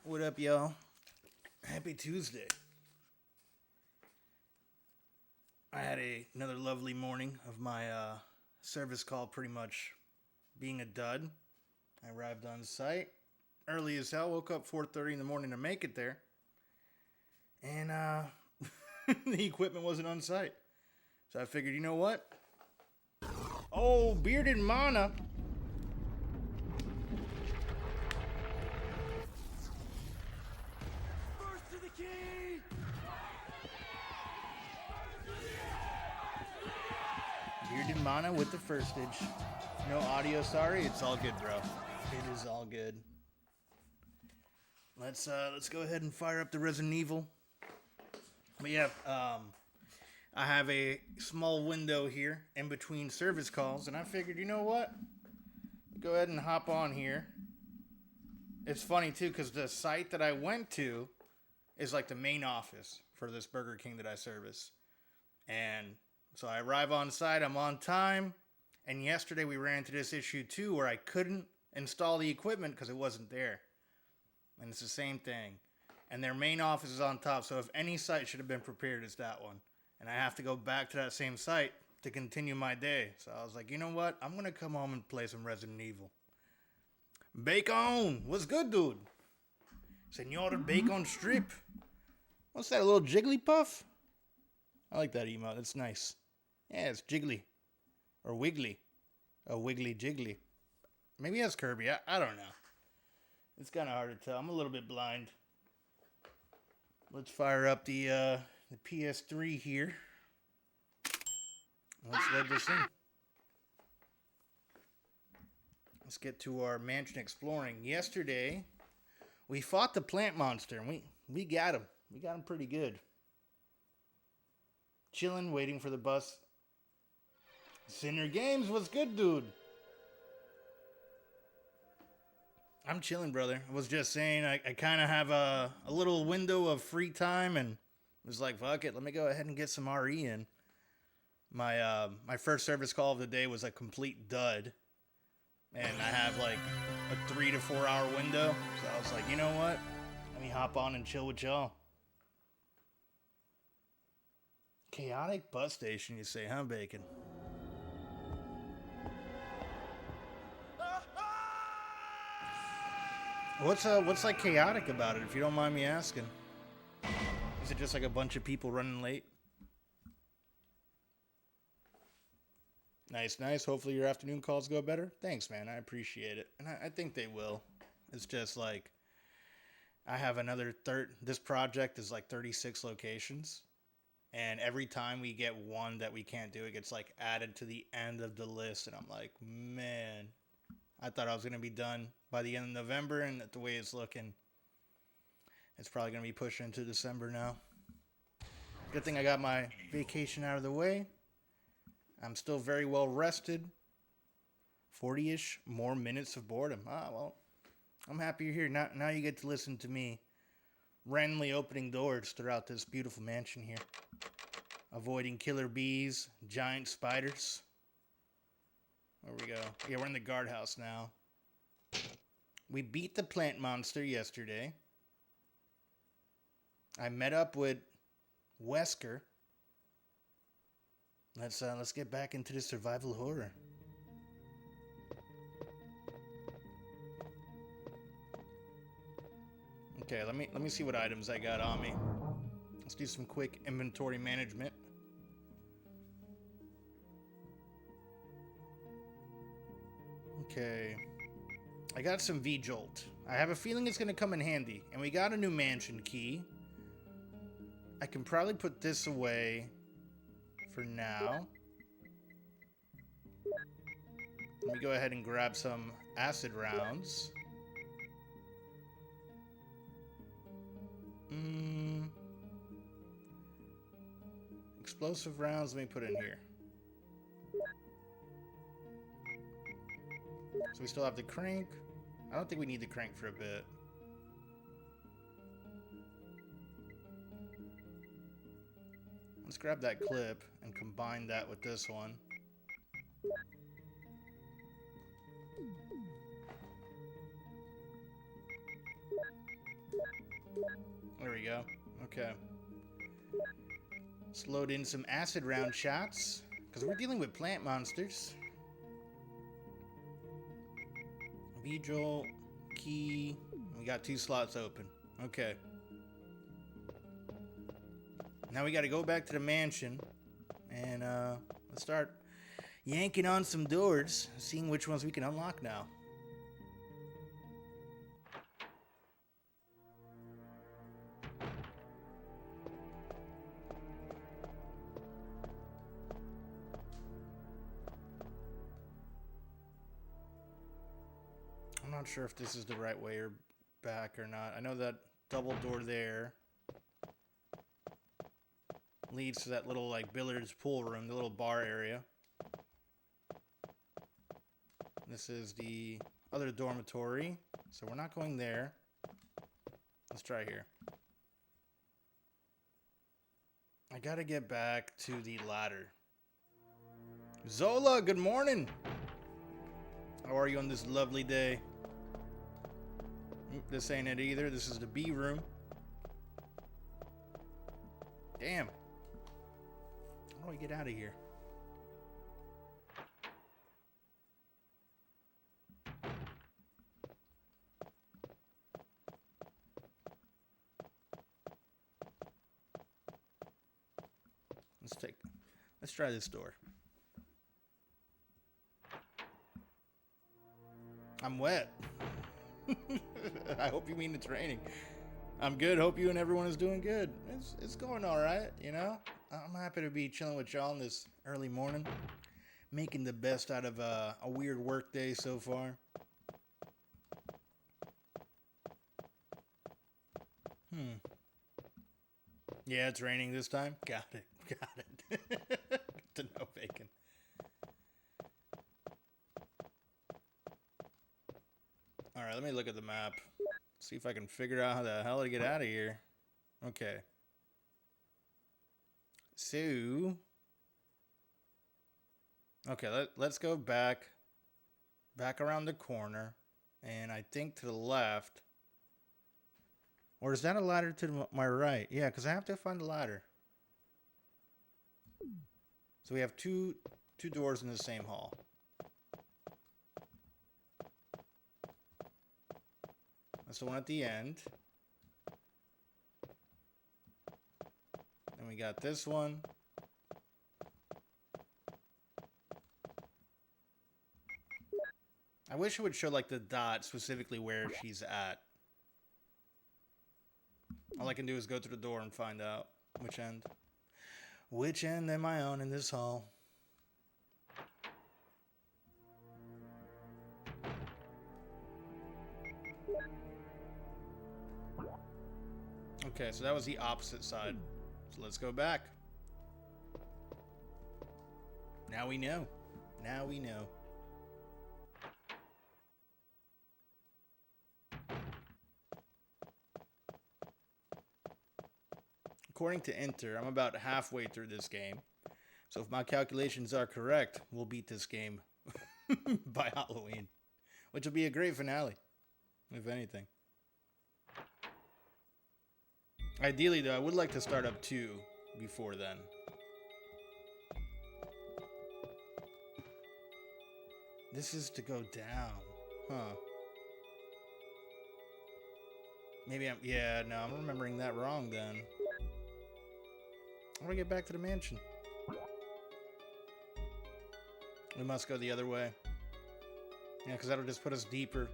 What up, y'all? Happy Tuesday. I had another lovely morning of my service call pretty much being a dud. I arrived on site early as hell, woke up 4:30 in the morning to make it there. And the equipment wasn't on site. So I figured, you know what? Oh, bearded mana. First to the key! Bearded mana with the firstage. No audio, sorry. It's all good, bro. It is all good. Let's go ahead and fire up the Resident Evil. But yeah, I have a small window here in between service calls, and I figured, you know what? Go ahead and hop on here. It's funny too, because the site that I went to is like the main office for this Burger King that I service. And so I arrive on site, I'm on time, and yesterday we ran into this issue too where I couldn't install the equipment because it wasn't there. And it's the same thing. And their main office is on top, so if any site should have been prepared, it's that one. And I have to go back to that same site to continue my day. So I was like, you know what? I'm going to come home and play some Resident Evil. Bacon! What's good, dude? Senora Bacon Strip. What's that, a little Jigglypuff? I like that emote. It's nice. Yeah, it's Jiggly. Or Wiggly. A Wiggly Jiggly. Maybe that's Kirby. I don't know. It's kind of hard to tell. I'm a little bit blind. Let's fire up the PS3 here. Let's load this in. Let's get to our mansion exploring. Yesterday, we fought the plant monster, and we got him. We got him pretty good. Chilling, waiting for the bus. Sinner Games, what's good, dude? I'm chilling, brother. I was just saying, I kind of have a little window of free time, and was like, fuck it, let me go ahead and get some RE in. My first service call of the day was a complete dud, and I have like a 3 to 4 hour window, so I was like, you know what? Let me hop on and chill with y'all. Chaotic bus station, you say, huh, Bacon? What's like chaotic about it, if you don't mind me asking? Is it just like a bunch of people running late? Nice. Hopefully your afternoon calls go better. Thanks, man. I appreciate it. And I think they will. It's just like, I have another this project is like 36 locations. And every time we get one that we can't do, it gets like added to the end of the list. And I'm like, man, I thought I was going to be done by the end of November, and the way it's looking, it's probably going to be pushing into December now. Good thing I got my vacation out of the way. I'm still very well rested. 40-ish more minutes of boredom. Well, I'm happy you're here. Now you get to listen to me randomly opening doors throughout this beautiful mansion here. Avoiding killer bees, giant spiders. There we go. Yeah, we're in the guardhouse now. We beat the plant monster yesterday. I met up with Wesker. Let's get back into the survival horror. Okay, let me see what items I got on me. Let's do some quick inventory management. Okay. I got some V-Jolt. I have a feeling it's going to come in handy. And we got a new mansion key. I can probably put this away for now. Let me go ahead and grab some acid rounds. Explosive rounds, let me put in here. So we still have the crank. I don't think we need the crank for a bit. Let's grab that clip and combine that with this one. Okay. Let's load in some acid round shots, because we're dealing with plant monsters. Vigil, key. We got 2 slots open. Okay. Now we got to go back to the mansion and let's start yanking on some doors, seeing which ones we can unlock now. I'm not sure if this is the right way or back or not. I know that double door there leads to that little like billiards pool room, the little bar area. This is the other dormitory, so we're not going there. Let's try here. I gotta get back to the ladder. Zola, good morning. How are you on this lovely day? This ain't it either. This is the B room. Damn. How do I get out of here? Let's try this door. I'm wet. I hope you mean it's raining. I'm good. Hope you and everyone is doing good. It's going all right, you know? I'm happy to be chilling with y'all this early morning. Making the best out of a weird work day so far. Yeah, it's raining this time. Got it. Got it. To no bacon. Alright, let me look at the map. See if I can figure out how the hell to get out of here. Okay. So... Okay, let's go back around the corner, and I think to the left. Or is that a ladder to my right? Yeah, because I have to find the ladder. So we have two doors in the same hall. That's the one at the end. Then we got this one. I wish it would show like the dot specifically where she's at. All I can do is go to the door and find out which end. Which end am I on in this hall? Okay, so that was the opposite side. So let's go back. Now we know. Now we know. According to Enter, I'm about halfway through this game. So if my calculations are correct, we'll beat this game by Halloween. Which will be a great finale, if anything. Ideally, though, I would like to start up 2 before then. This is to go down. Huh. Maybe I'm... Yeah, no, I'm remembering that wrong then. How do I get back to the mansion? We must go the other way. Yeah, because that'll just put us deeper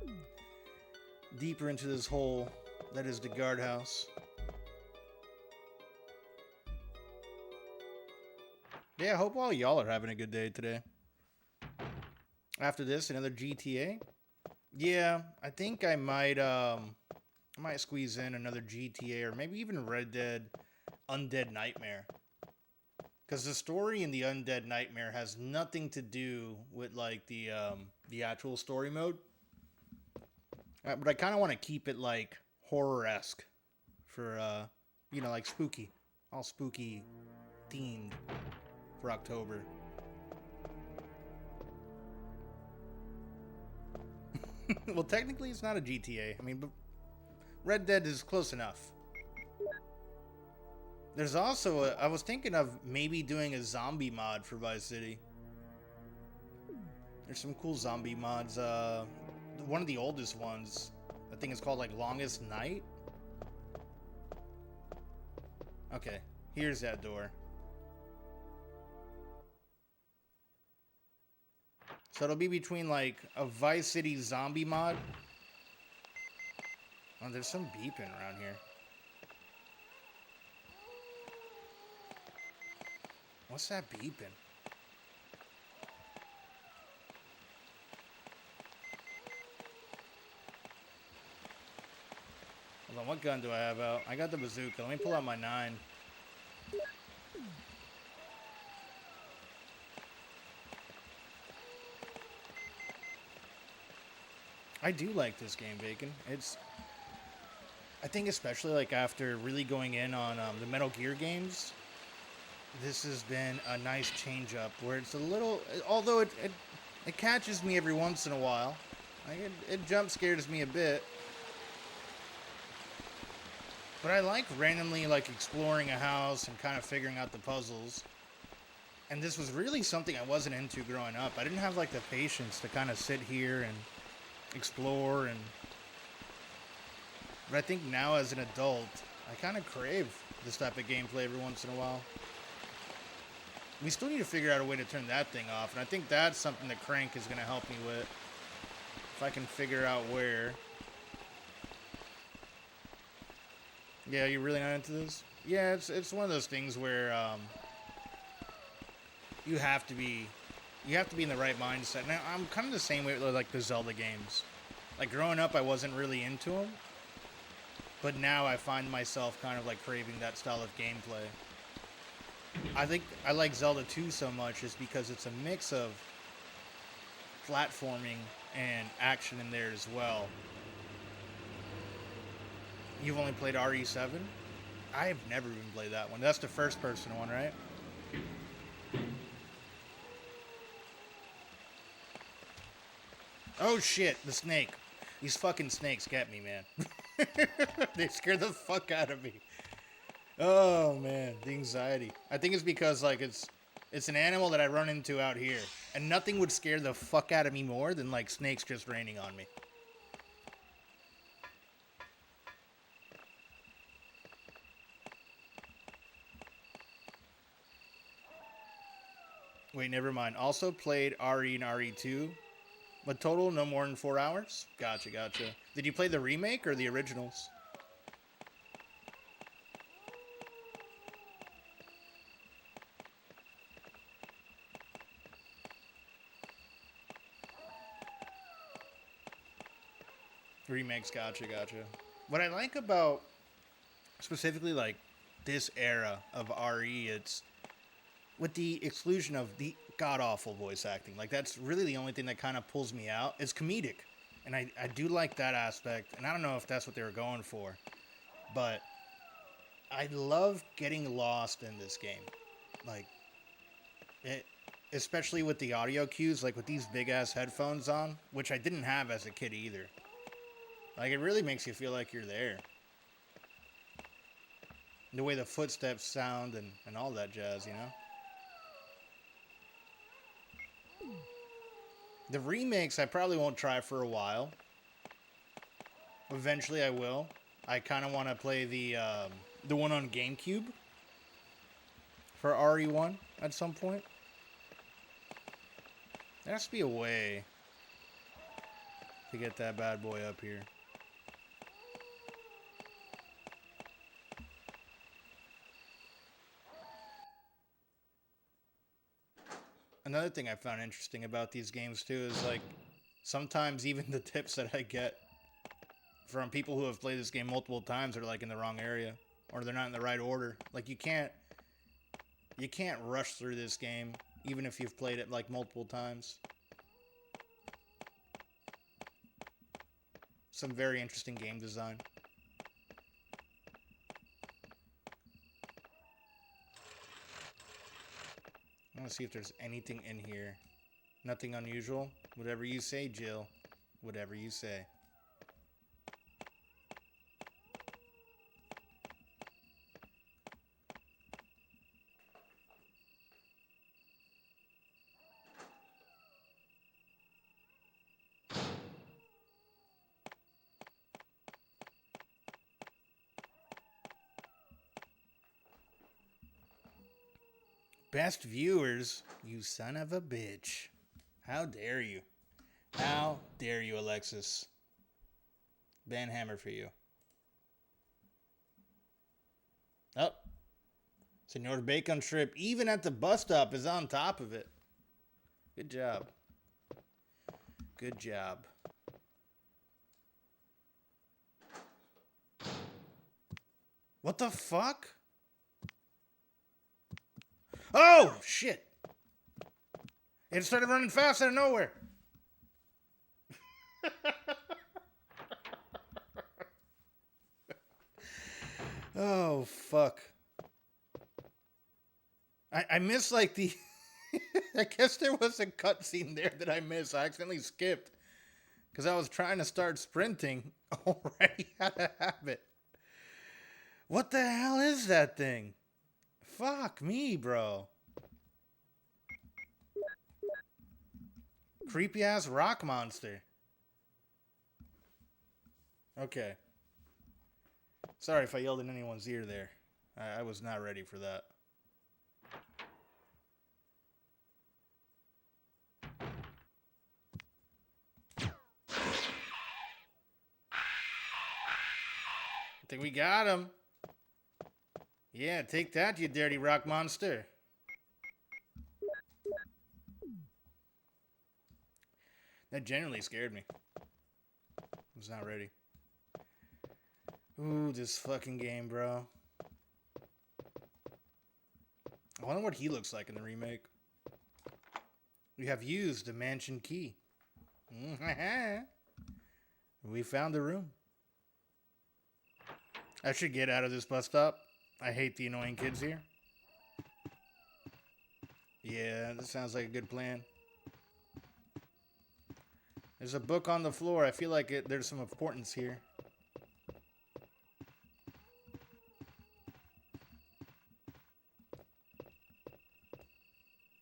into this hole that is the guardhouse. Yeah, I hope all y'all are having a good day today. After this, another GTA. Yeah, I think I might squeeze in another GTA or maybe even Red Dead Undead Nightmare. Because the story in the Undead Nightmare has nothing to do with like the actual story mode. But I kind of want to keep it like horror-esque for you know, like spooky, all spooky themed for October. Well, technically it's not a GTA. I mean, but Red Dead is close enough. There's also I was thinking of maybe doing a zombie mod for Vice City. There's some cool zombie mods. One of the oldest ones, I think it's called like Longest Night. Okay, here's that door. So it'll be between like a Vice City zombie mod. Oh, there's some beeping around here. What's that beeping? Hold on, what gun do I have out? I got the bazooka. Let me pull out my 9. I do like this game, Bacon. I think especially like after really going in on the Metal Gear games, this has been a nice change up where it's a little, although it catches me every once in a while. Like it jump scares me a bit. But I like randomly like exploring a house and kind of figuring out the puzzles. And this was really something I wasn't into growing up. I didn't have like the patience to kind of sit here and explore but I think now as an adult, I kind of crave this type of gameplay every once in a while. We still need to figure out a way to turn that thing off, and I think that's something that Crank is going to help me with. If I can figure out where. Yeah, you're really not into this? Yeah, it's one of those things where you have to be in the right mindset. Now, I'm kind of the same way with like the Zelda games. Like growing up, I wasn't really into them, but now I find myself kind of like craving that style of gameplay. I think I like Zelda 2 so much is because it's a mix of platforming and action in there as well. You've only played RE7? I have never even played that one. That's the first person one, right? Oh shit, the snake. These fucking snakes get me, man. They scare the fuck out of me. Oh man, the anxiety. I think it's because like it's an animal that I run into out here, and nothing would scare the fuck out of me more than like snakes just raining on me. Wait, never mind. Also played RE and RE2, but total no more than 4 hours? Gotcha. Did you play the remake or the originals? Remakes, gotcha. What I like about specifically like this era of RE, it's with the exclusion of the god-awful voice acting. Like that's really the only thing that kind of pulls me out. It's comedic. And I do like that aspect. And I don't know if that's what they were going for. But I love getting lost in this game. Like, especially with the audio cues, like with these big-ass headphones on, which I didn't have as a kid either. Like, it really makes you feel like you're there. The way the footsteps sound and all that jazz, you know? The remakes I probably won't try for a while. Eventually I will. I kind of want to play the one on GameCube for RE1 at some point. There has to be a way to get that bad boy up here. Another thing I found interesting about these games too is like sometimes even the tips that I get from people who have played this game multiple times are like in the wrong area or they're not in the right order. Like you can't rush through this game even if you've played it like multiple times. Some very interesting game design. I want to see if there's anything in here. Nothing unusual. Whatever you say, Jill. Whatever you say. Best viewers, you son of a bitch. How dare you? How dare you, Alexis? Ban hammer for you. Oh. Senor Bacon Strip, even at the bus stop, is on top of it. Good job. Good job. What the fuck? Oh, shit. It started running fast out of nowhere. Oh, fuck. I missed like the... I guess there was a cutscene there that I missed. I accidentally skipped. Because I was trying to start sprinting. Already had a habit. What the hell is that thing? Fuck me, bro. Creepy ass rock monster. Okay. Sorry if I yelled in anyone's ear there. I was not ready for that. I think we got him. Yeah, take that, you dirty rock monster. That genuinely scared me. I was not ready. Ooh, this fucking game, bro. I wonder what he looks like in the remake. We have used the mansion key. We found the room. I should get out of this bus stop. I hate the annoying kids here. Yeah, that sounds like a good plan. There's a book on the floor. I feel like there's some importance here.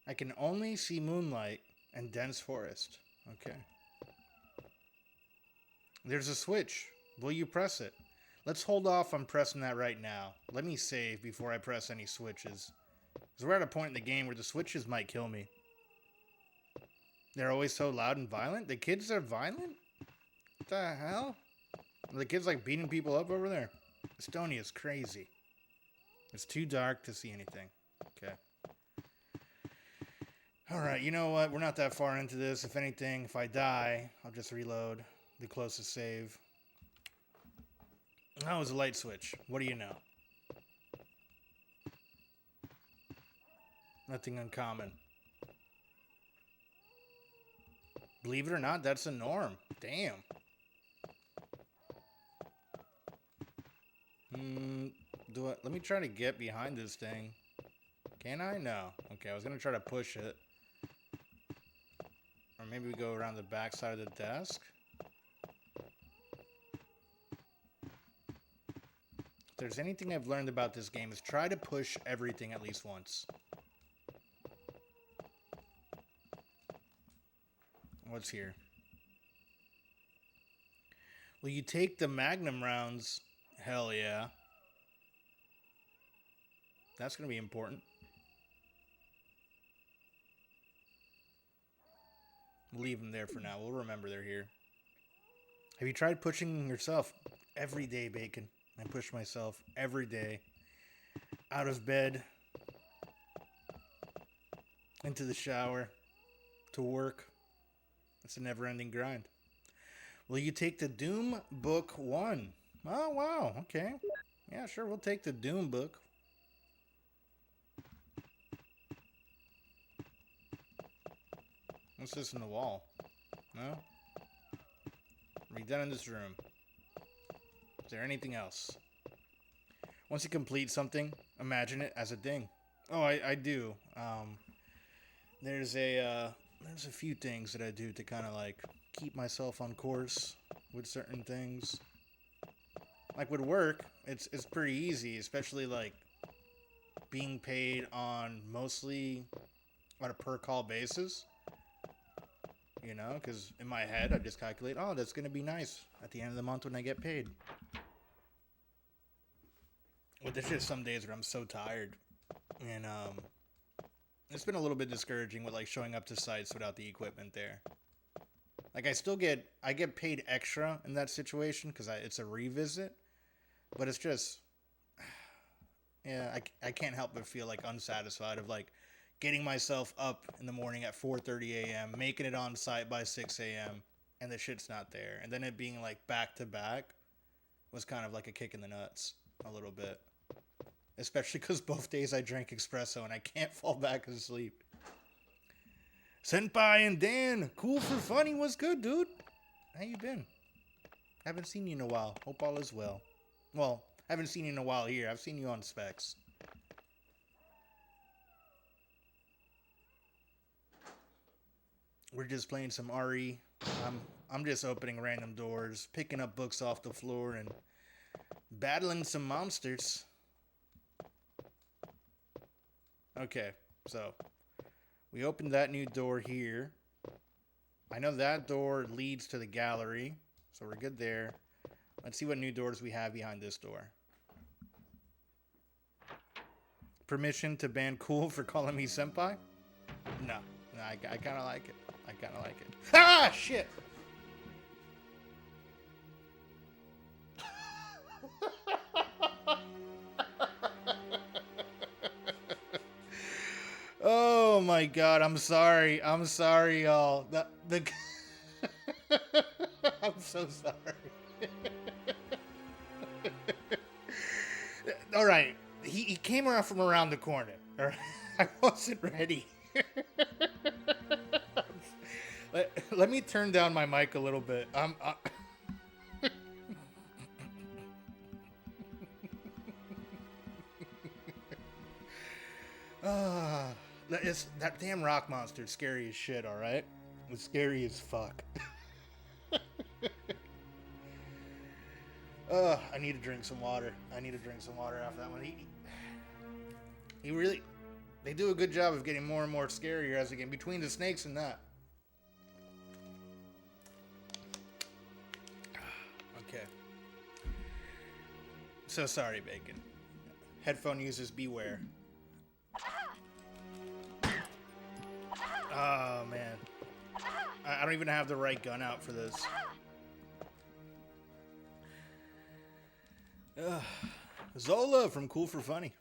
I can only see moonlight and dense forest. Okay. There's a switch. Will you press it? Let's hold off on pressing that right now. Let me save before I press any switches. Because we're at a point in the game where the switches might kill me. They're always so loud and violent? The kids are violent? What the hell? Are the kids like beating people up over there? Estonia's crazy. It's too dark to see anything. Okay. Alright, you know what? We're not that far into this. If anything, if I die, I'll just reload the closest save. That was a light switch. What do you know? Nothing uncommon. Believe it or not, that's the norm. Damn. Let me try to get behind this thing. Can I? No. Okay, I was going to try to push it. Or maybe we go around the back side of the desk. If there's anything I've learned about this game is try to push everything at least once. What's here? Will you take the Magnum rounds? Hell yeah. That's going to be important. We'll leave them there for now. We'll remember they're here. Have you tried pushing yourself? Every day, Bacon. I push myself every day. Out of bed. Into the shower. To work. It's a never-ending grind. Will you take the Doom Book 1? Oh, wow. Okay. Yeah, sure. We'll take the Doom Book. What's this in the wall? No? Are we done in this room? Is there anything else? Once you complete something, imagine it as a ding. Oh, I do. There's a few things that I do to kind of like keep myself on course with certain things. Like with work, it's pretty easy, especially like being paid on mostly on a per call basis. You know, because in my head, I just calculate, oh, that's going to be nice at the end of the month when I get paid. But there's just some days where I'm so tired. And it's been a little bit discouraging with like showing up to sites without the equipment there. Like I get paid extra in that situation because it's a revisit, but it's just yeah, I can't help but feel like unsatisfied of like getting myself up in the morning at 4:30 a.m., making it on site by 6 a.m., and the shit's not there. And then it being like back to back was kind of like a kick in the nuts a little bit. Especially because both days I drank espresso and I can't fall back asleep. Senpai and Dan, cool for funny. What's good, dude? How you been? Haven't seen you in a while. Hope all is well. Well, haven't seen you in a while here. I've seen you on specs. We're just playing some RE. I'm just opening random doors, picking up books off the floor, and battling some monsters. Okay, so we opened that new door here. I know that door leads to the gallery, so we're good there. Let's see what new doors we have behind this door. Permission to ban cool for calling me senpai? No, I kind of like it. I kind of like it. Ah, shit! Oh my god, I'm sorry. I'm sorry, y'all. I'm so sorry. All right, he came around from around the corner. All right? I wasn't ready. Let me turn down my mic a little bit. That damn rock monster is scary as shit, alright? It's scary as fuck. I need to drink some water. I need to drink some water after that one. He really... They do a good job of getting more and more scarier as they get between the snakes and that. Okay. So sorry, Bacon. Headphone users beware. Oh, man. I don't even have the right gun out for this. Zola from Cool for Funny.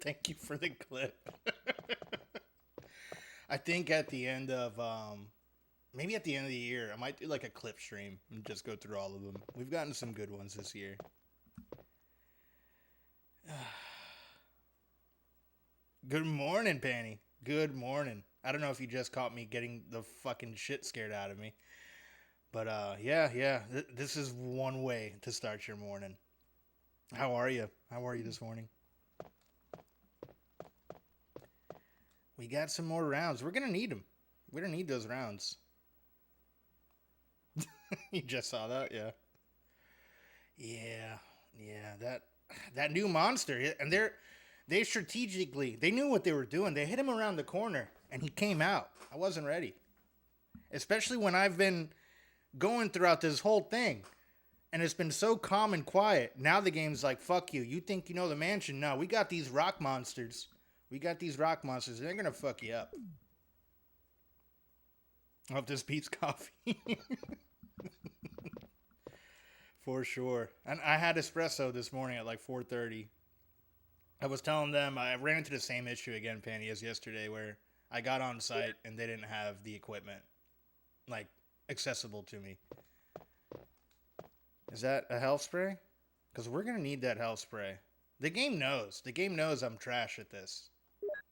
Thank you for the clip. I think at the end of, maybe at the end of the year, I might do like a clip stream and just go through all of them. We've gotten some good ones this year. Good morning, Panny. Good morning. I don't know if you just caught me getting the fucking shit scared out of me. But, yeah. This is one way to start your morning. How are you? How are you this morning? We got some more rounds. We're going to need them. We're going to need those rounds. You just saw that? Yeah. Yeah. That new monster. And they strategically, they knew what they were doing. They hit him around the corner, and he came out. I wasn't ready. Especially when I've been going throughout this whole thing. And it's been so calm and quiet. Now the game's like, fuck you. You think you know the mansion? No, we got these rock monsters. And they're going to fuck you up. I hope this beats coffee. For sure. And I had espresso this morning at like 4:30. I was telling them I ran into the same issue again, Panny, as yesterday, where I got on site and they didn't have the equipment like accessible to me. Is that a health spray? Because we're going to need that health spray. The game knows. The game knows I'm trash at this.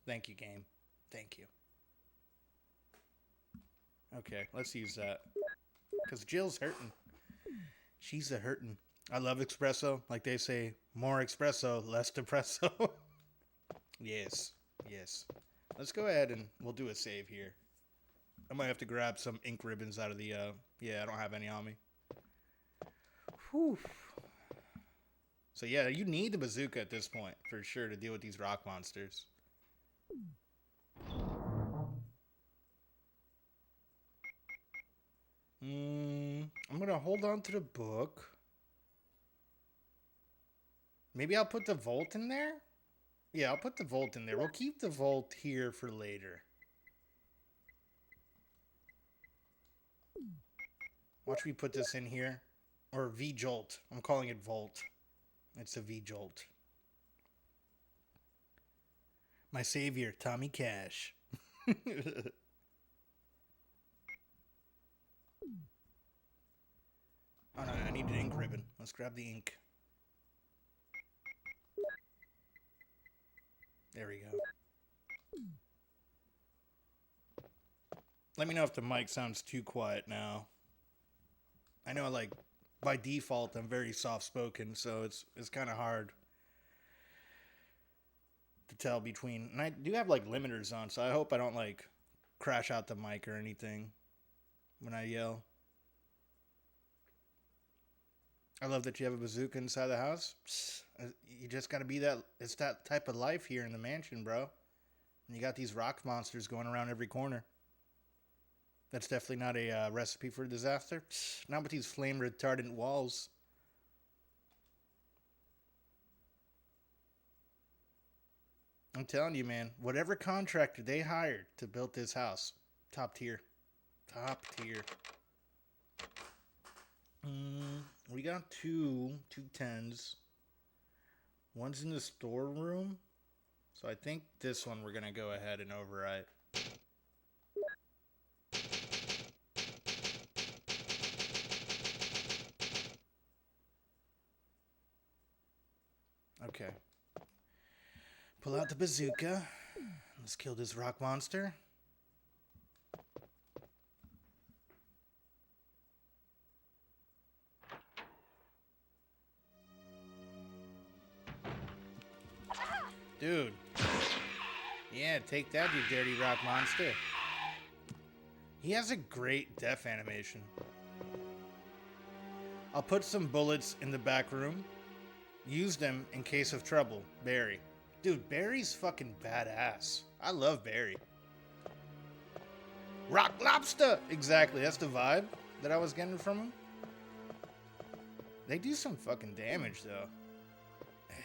Thank you, game. Thank you. Okay, let's use that. Because Jill's hurting. She's a hurting. I love espresso. Like they say, more espresso, less depresso. Yes. Let's go ahead and we'll do a save here. I might have to grab some ink ribbons out of the, yeah, I don't have any on me. Whew. So yeah, you need the bazooka at this point, for sure, to deal with these rock monsters. I'm gonna hold on to the book. Maybe I'll put the Volt in there? Yeah, I'll put the Volt in there. We'll keep the Volt here for later. Watch me put this in here. Or V-Jolt. I'm calling it Volt. It's a V-Jolt. My savior, Tommy Cash. Oh no, I need an ink ribbon. Let's grab the ink. There we go. Let me know if the mic sounds too quiet now. I know, like, by default, I'm very soft-spoken, so it's kind of hard to tell between. And I do have, like, limiters on, so I hope I don't, like, crash out the mic or anything when I yell. I love that you have a bazooka inside the house. Psst, you just gotta be that. It's that type of life here in the mansion, bro. And you got these rock monsters going around every corner. That's definitely not a recipe for disaster. Psst, not with these flame retardant walls. I'm telling you, man. Whatever contractor they hired to build this house, top tier. Top tier. We got two 10s. One's in the storeroom. So I think this one we're going to go ahead and overwrite. Okay. Pull out the bazooka. Let's kill this rock monster. Dude. Yeah, take that, you dirty rock monster. He has a great death animation. I'll put some bullets in the back room. Use them in case of trouble. Barry. Dude, Barry's fucking badass. I love Barry. Rock lobster! Exactly, that's the vibe that I was getting from him. They do some fucking damage, though.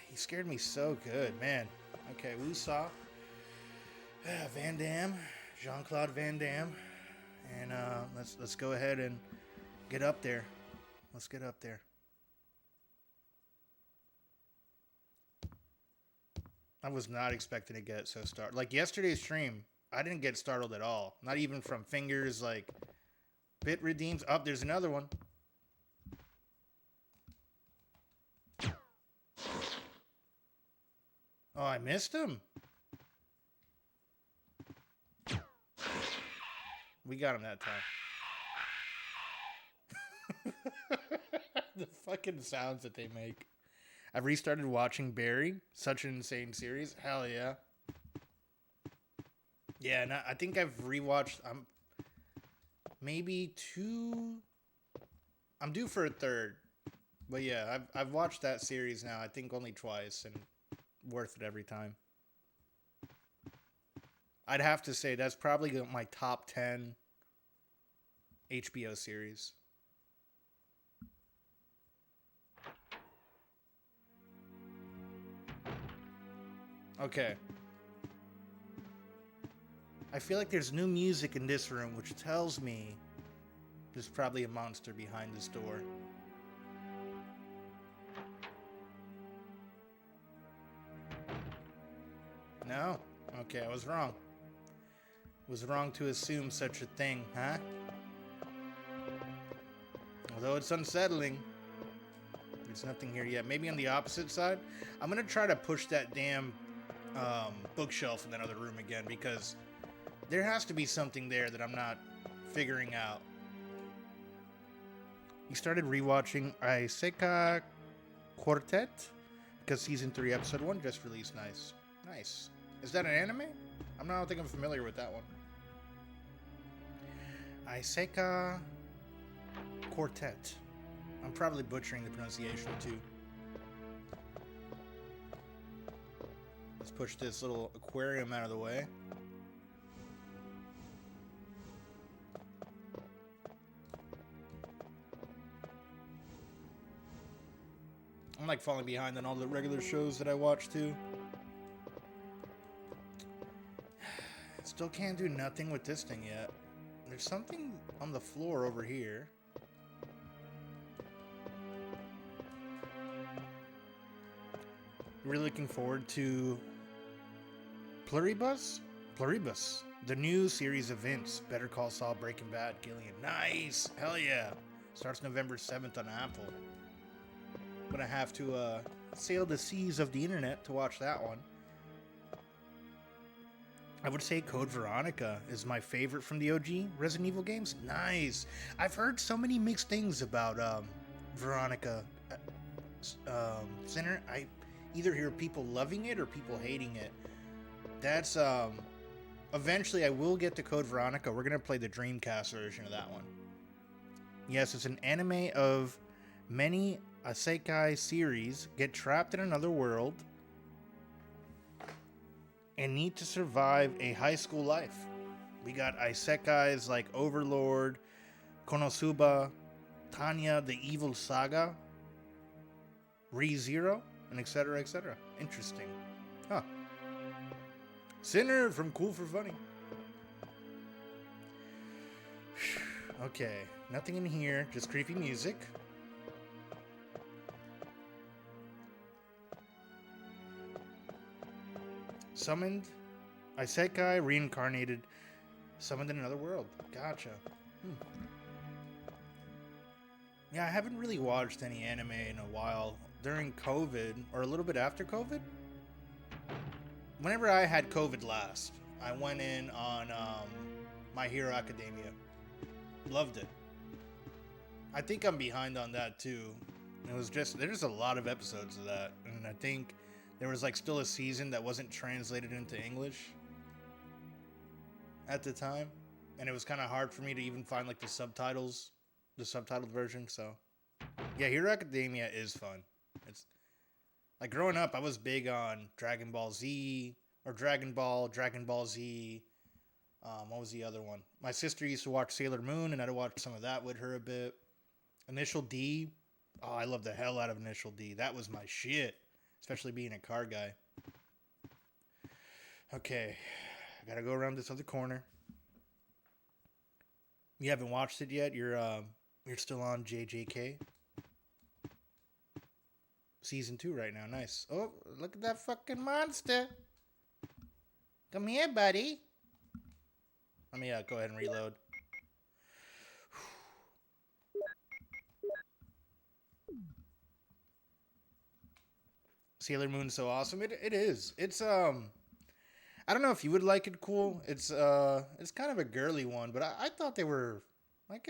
He scared me so good, man. Okay, Wusaw. Van Damme. Jean-Claude Van Damme. And let's go ahead and get up there. Let's get up there. I was not expecting to get so startled. Like yesterday's stream, I didn't get startled at all. Not even from fingers, like bit redeems. Oh, there's another one. Oh, I missed him. We got him that time. The fucking sounds that they make. I've restarted watching Barry. Such an insane series. Hell yeah. Yeah, and I think I've rewatched. Maybe two. I'm due for a third. But yeah, I've watched that series now. I think only twice, and worth it every time. I'd have to say that's probably my top 10 HBO series. Okay. I feel like there's new music in this room, which tells me there's probably a monster behind this door. No? Okay, I was wrong. Was wrong to assume such a thing, huh? Although it's unsettling, there's nothing here yet. Maybe on the opposite side? I'm gonna try to push that damn bookshelf in that other room again, because there has to be something there that I'm not figuring out. You started rewatching Aiseka Quartet because season 3 episode 1 just released. Nice. Nice. Is that an anime? I don't think I'm familiar with that one. Aiseka Quartet. I'm probably butchering the pronunciation too. Let's push this little aquarium out of the way. I'm like falling behind on all the regular shows that I watch too. Still can't do nothing with this thing yet. There's something on the floor over here. Really looking forward to Pluribus? Pluribus. The new series of events. Better Call Saul, Breaking Bad, Gillian. Nice! Hell yeah! Starts November 7th on Apple. I'm gonna have to sail the seas of the internet to watch that one. I would say Code Veronica is my favorite from the OG Resident Evil games. Nice! I've heard so many mixed things about Veronica Center. I either hear people loving it or people hating it. That's eventually I will get to Code Veronica. We're gonna play the Dreamcast version of that one. Yes, it's an anime of many isekai series get trapped in another world and need to survive a high school life. We got isekais like Overlord, Konosuba, Tanya the Evil Saga, ReZero, and etc. etc. Interesting. Huh. Sinner from Cool for Funny. Okay, nothing in here, just creepy music. Summoned, isekai, reincarnated, summoned in another world. Gotcha. Yeah, I haven't really watched any anime in a while. During COVID, or a little bit after COVID. Whenever I had COVID last, I went in on My Hero Academia. Loved it. I think I'm behind on that too. It was just, there's a lot of episodes of that, and I think there was like still a season that wasn't translated into English at the time, and it was kind of hard for me to even find like the subtitles, the subtitled version. So yeah, Hero Academia is fun. It's like growing up, I was big on Dragon Ball Z or Dragon Ball Z. What was the other one? My sister used to watch Sailor Moon, and I'd watch some of that with her a bit. Initial D. Oh, I love the hell out of Initial D. That was my shit. Especially being a car guy. Okay. I gotta go around this other corner. You haven't watched it yet? You're still on JJK? Season 2 right now. Nice. Oh, look at that fucking monster. Come here, buddy. Let me go ahead and reload. Sailor Moon's so awesome. It is. It's I don't know if you would like it cool. It's kind of a girly one, but I thought they were like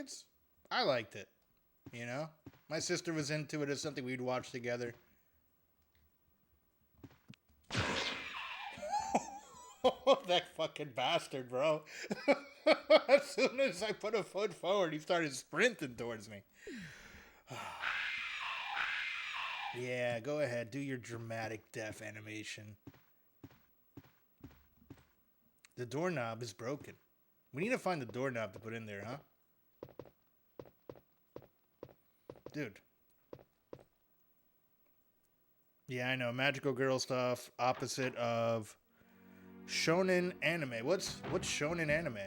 I liked it. You know? My sister was into it. It's something we'd watch together. That fucking bastard, bro. As soon as I put a foot forward, he started sprinting towards me. Yeah, go ahead. Do your dramatic death animation. The doorknob is broken. We need to find the doorknob to put in there, huh? Dude. Yeah, I know. Magical girl stuff. Opposite of shonen anime. What's shonen anime?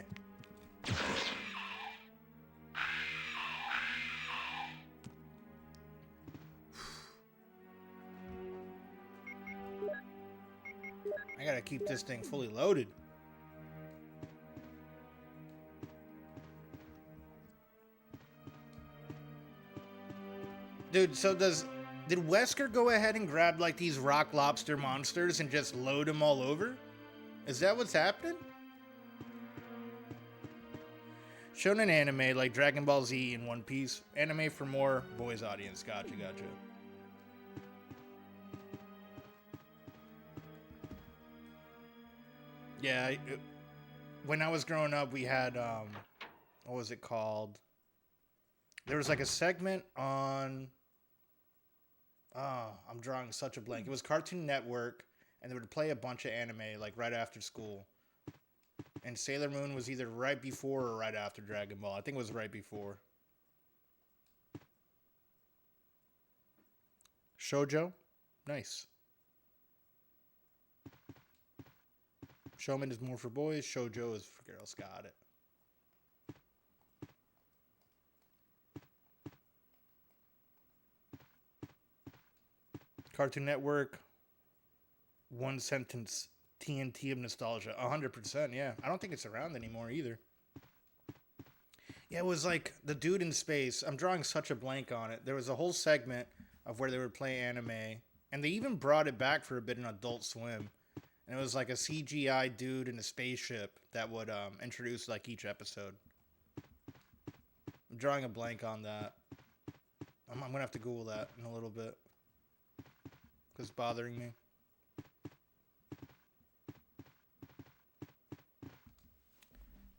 I gotta keep this thing fully loaded. Dude, so did Wesker go ahead and grab like these rock lobster monsters and just load them all over? Is that what's happening? Shonen anime like Dragon Ball Z and One Piece. Anime for more boys audience. Gotcha. Yeah, when I was growing up, we had, what was it called? There was like a segment on, I'm drawing such a blank. It was Cartoon Network, and they would play a bunch of anime like right after school. And Sailor Moon was either right before or right after Dragon Ball. I think it was right before. Shoujo? Nice. Showman is more for boys. Shoujo is for girls. Got it. Cartoon Network. One sentence TNT of nostalgia. 100%, yeah. I don't think it's around anymore either. Yeah, it was like the dude in space. I'm drawing such a blank on it. There was a whole segment of where they would play anime. And they even brought it back for a bit in Adult Swim. And it was like a CGI dude in a spaceship that would introduce like each episode. I'm drawing a blank on that. I'm going to have to Google that in a little bit. Because it's bothering me.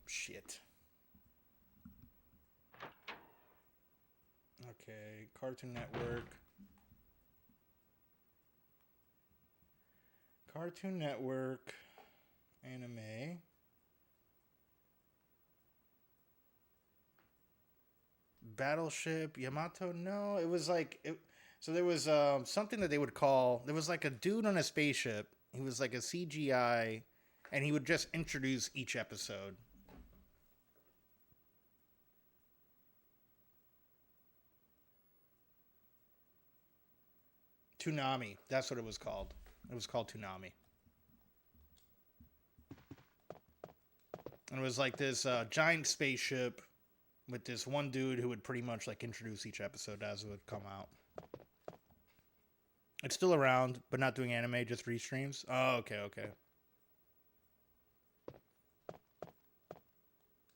Shit. Okay, Cartoon Network. Cartoon Network. Anime. Battleship. Yamato? No, it was like... So there was something that they would call... There was like a dude on a spaceship. He was like a CGI... And he would just introduce each episode. Toonami. That's what it was called. It was called Toonami. And it was like this giant spaceship with this one dude who would pretty much like introduce each episode as it would come out. It's still around, but not doing anime, just restreams. Oh, okay, okay.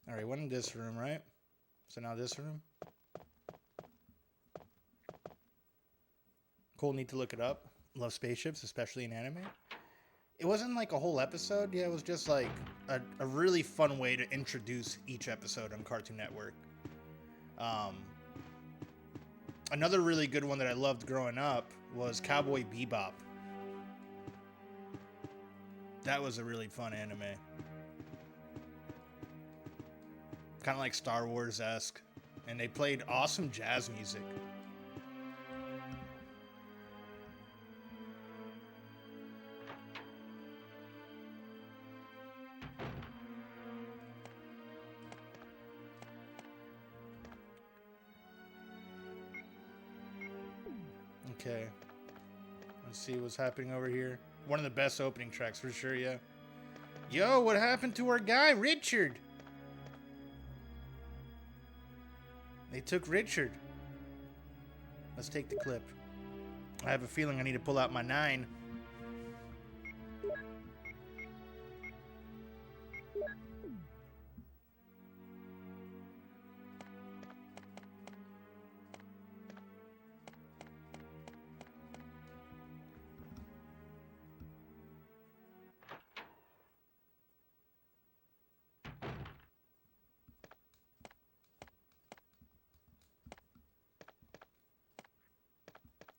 All right, one in this room, right? So now this room. Cool, need to look it up. Love spaceships, especially in anime. It wasn't like a whole episode. Yeah, it was just like a really fun way to introduce each episode on Cartoon Network. Another really good one that I loved growing up was Cowboy Bebop. That was a really fun anime. Kind of like Star Wars-esque. And they played awesome jazz music. Okay. Let's see what's happening over here. One of the best opening tracks for sure, yeah. Yo, what happened to our guy, Richard? They took Richard. Let's take the clip. I have a feeling I need to pull out my 9.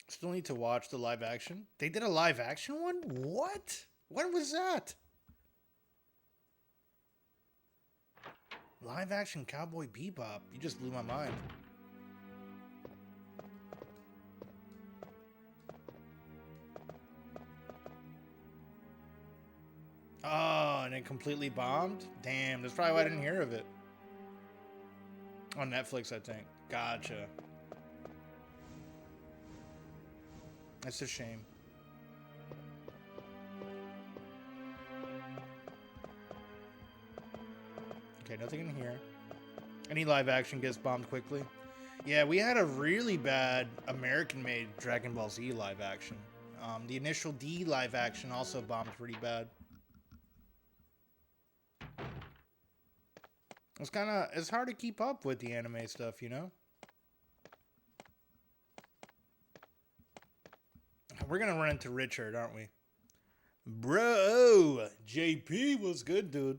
Still need to watch the live action. They did a live action one? What? When was that? Live action Cowboy Bebop. You just blew my mind. Oh, and it completely bombed? Damn, that's probably why I didn't hear of it. On Netflix, I think. Gotcha. That's a shame. Okay, nothing in here. Any live action gets bombed quickly. Yeah, we had a really bad American-made Dragon Ball Z live action. The initial D live action also bombed pretty bad. It's hard to keep up with the anime stuff, you know? We're gonna run into Richard, aren't we? Bro, JP was good, dude.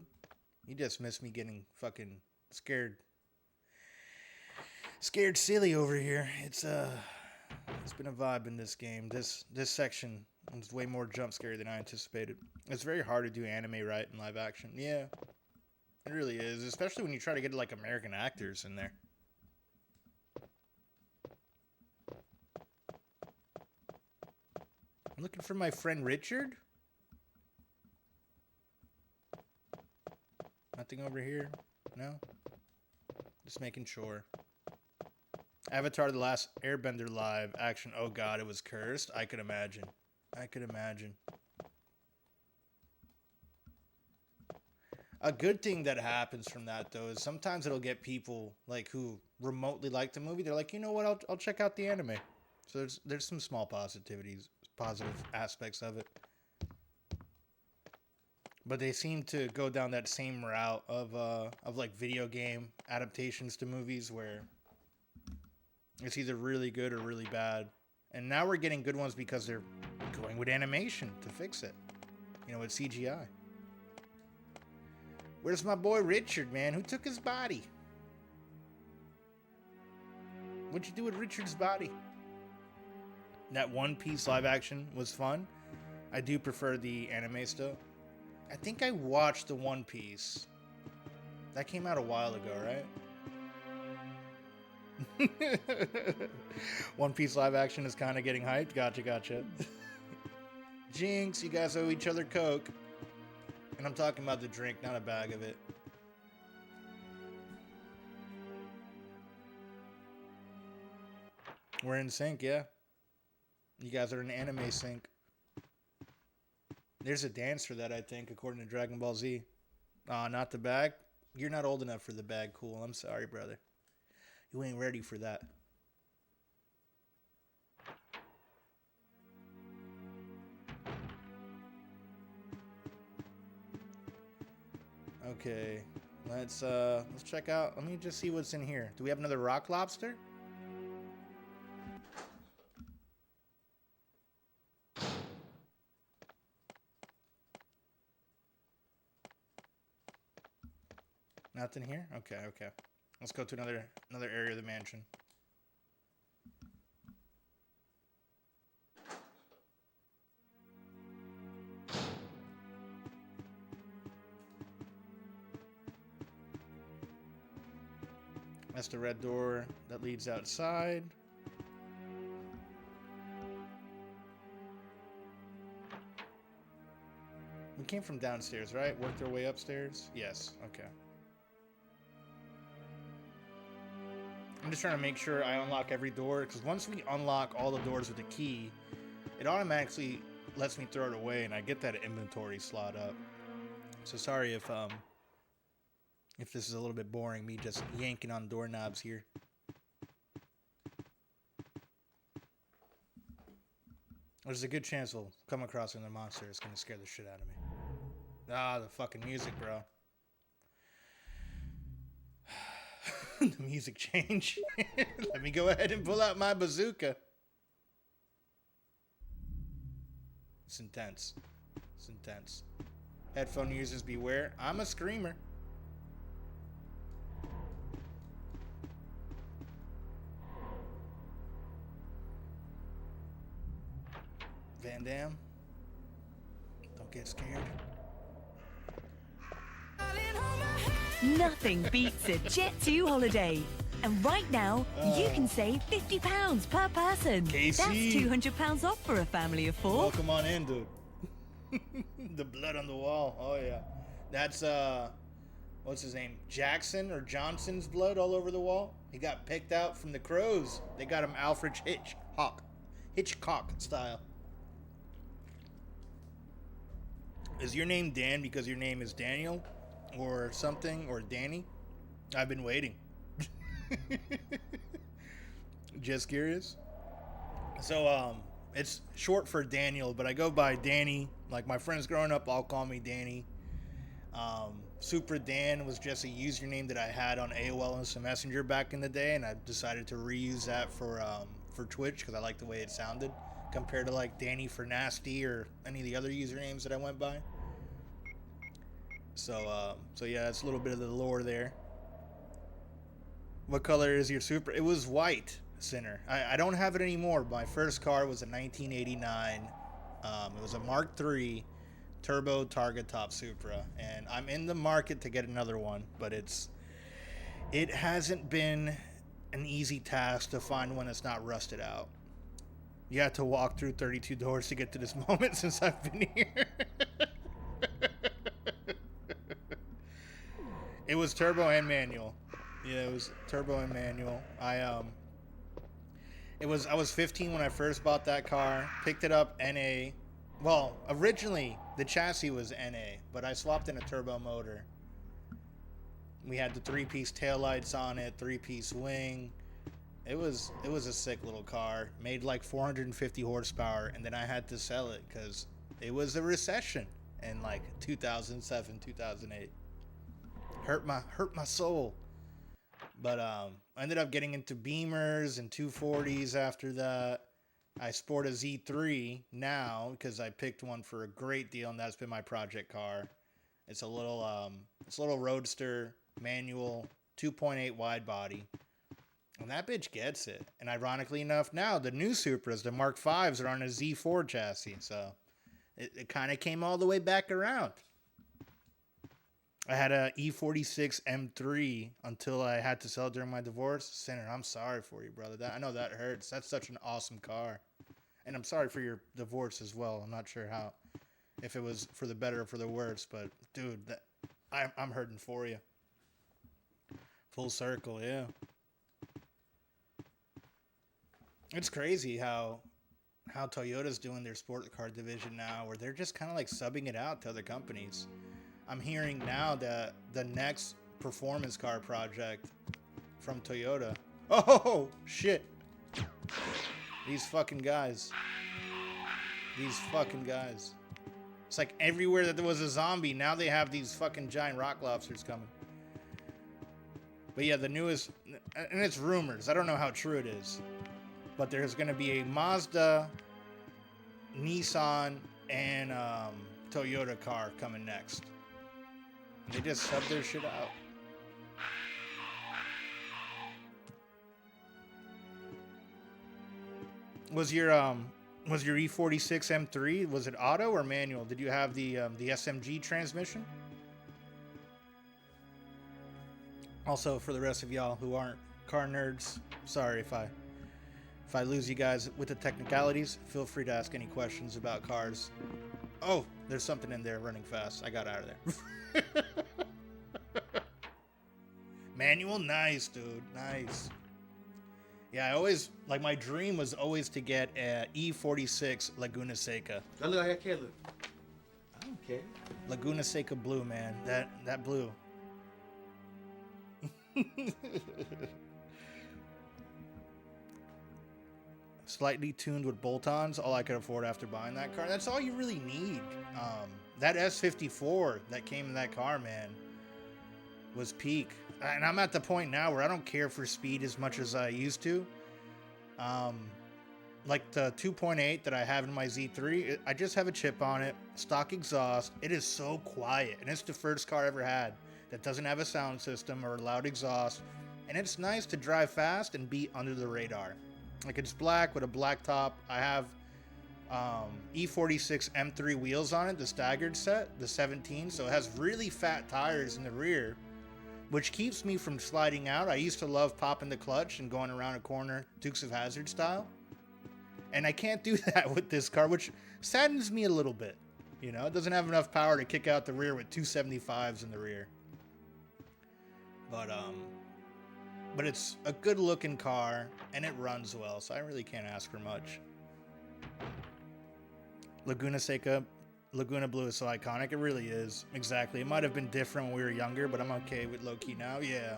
You just missed me getting fucking scared. Scared silly over here. It's been a vibe in this game. This section is way more jump scary than I anticipated. It's very hard to do anime right in live action. Yeah, it really is, especially when you try to get like American actors in there. looking for my friend Richard. Nothing over here? No? Just making sure. Avatar The Last Airbender live action. Oh god, it was cursed. I could imagine. I could imagine. A good thing that happens from that, though, is sometimes it'll get people like who remotely like the movie. They're like, you know what? I'll check out the anime. So there's some small positive aspects of it. But they seem to go down that same route of like video game adaptations to movies where it's either really good or really bad. And now we're getting good ones because they're going with animation to fix it. You know, with CGI. Where's my boy Richard, man? Who took his body? What'd you do with Richard's body? That One Piece live action was fun. I do prefer the anime still. I think I watched the One Piece. That came out a while ago, right? One Piece live action is kind of getting hyped. Gotcha. Jinx, you guys owe each other Coke. And I'm talking about the drink, not a bag of it. We're in sync, yeah. You guys are in anime sync. There's a dance for that, I think, according to Dragon Ball Z. Not the bag? You're not old enough for the bag, cool. I'm sorry, brother. You ain't ready for that. Okay, let's check out. Let me just see what's in here. Do we have another rock lobster? Nothing here? Okay. Let's go to another area of the mansion. That's the red door that leads outside. We came from downstairs, right? Worked our way upstairs? Yes, okay. I'm just trying to make sure I unlock every door, because once we unlock all the doors with the key, it automatically lets me throw it away, and I get that inventory slot up. So sorry if this is a little bit boring, me just yanking on doorknobs here. There's a good chance we'll come across another monster that's going to scare the shit out of me. Ah, the fucking music, bro. The music change. Let me go ahead and pull out my bazooka. It's intense. It's intense. Headphone users beware. I'm a screamer. Van Damme. Don't get scared. Nothing beats a Jet2 holiday. And right now, you can save £50 per person. Casey. That's £200 off for a family of 4. Welcome on in, dude. The blood on the wall. Oh, yeah. That's, what's his name? Jackson or Johnson's blood all over the wall. He got picked out from the Crows. They got him Alfred Hitchcock style. Is your name Dan because your name is Daniel? Or something? Or Danny? I've been waiting. Just curious. So, it's short for Daniel, but I go by Danny. Like, my friends growing up all call me Danny. Super Dan was just a username that I had on AOL Instant Messenger back in the day, and I decided to reuse that for Twitch because I like the way it sounded compared to like Danny for Nasty or any of the other usernames that I went by. So yeah, that's a little bit of the lore there. What color is your Super? It was white, Sinner. I don't have it anymore. My first car was a 1989. It was a Mark III turbo target top Supra, and I'm in the market to get another one, but it hasn't been an easy task to find one that's not rusted out. You had to walk through 32 doors to get to this moment since I've been here. It was turbo and manual. Yeah, it was turbo and manual. I was 15 when I first bought that car. Picked it up NA. Well, originally the chassis was NA, but I swapped in a turbo motor. We had the 3-piece taillights on it, 3-piece wing. It was a sick little car. Made like 450 horsepower, and then I had to sell it because it was a recession in like 2007, 2008. Hurt my soul. But I ended up getting into Beamers and 240s after that. I sport a Z3 now because I picked one for a great deal, and that's been my project car. It's a little roadster manual 2.8 wide body, and that bitch gets it. And ironically enough, now the new Supras, the Mark V's, are on a Z4 chassis, so it kind of came all the way back around. I had a E46 M3 until I had to sell it during my divorce. Sinner, I'm sorry for you, brother. I know that hurts. That's such an awesome car. And I'm sorry for your divorce as well. I'm not sure if it was for the better or for the worse, but dude, I'm hurting for you. Full circle, yeah. It's crazy how Toyota's doing their sport car division now, where they're just kind of like subbing it out to other companies. I'm hearing now that the next performance car project from Toyota. Oh, shit. These fucking guys. It's like everywhere that there was a zombie, now they have these fucking giant rock lobsters coming. But yeah, the newest, and it's rumors. I don't know how true it is. But there's going to be a Mazda, Nissan, and Toyota car coming next. They just sub their shit out. Was your E46 M3, was it auto or manual? Did you have the SMG transmission? Also, for the rest of y'all who aren't car nerds, sorry if I lose you guys with the technicalities. Feel free to ask any questions about cars. Oh, there's something in there running fast. I got out of there. Manual, nice, dude, nice. Yeah, I always, like, my dream was always to get a E46 Laguna Seca. I look like I can't look. I don't care. Laguna Seca blue, man. That blue. Slightly tuned with bolt-ons, all I could afford after buying that car. That's all you really need. That S54 that came in that car, man, was peak. And I'm at the point now where I don't care for speed as much as I used to. Like the 2.8 that I have in my Z3, I just have a chip on it, stock exhaust. It is so quiet, and it's the first car I ever had that doesn't have a sound system or a loud exhaust. And it's nice to drive fast and be under the radar. Like, it's black with a black top. I have E46 M3 wheels on it, the staggered set, the 17, so it has really fat tires in the rear, which keeps me from sliding out. I used to love popping the clutch and going around a corner Dukes of Hazzard style, and I can't do that with this car, which saddens me a little bit. You know, it doesn't have enough power to kick out the rear with 275s in the rear. But it's a good looking car and it runs well, so I really can't ask for much. Laguna Seca, Laguna Blue is so iconic. It really is. Exactly. It might have been different when we were younger, but I'm okay with low key now. Yeah.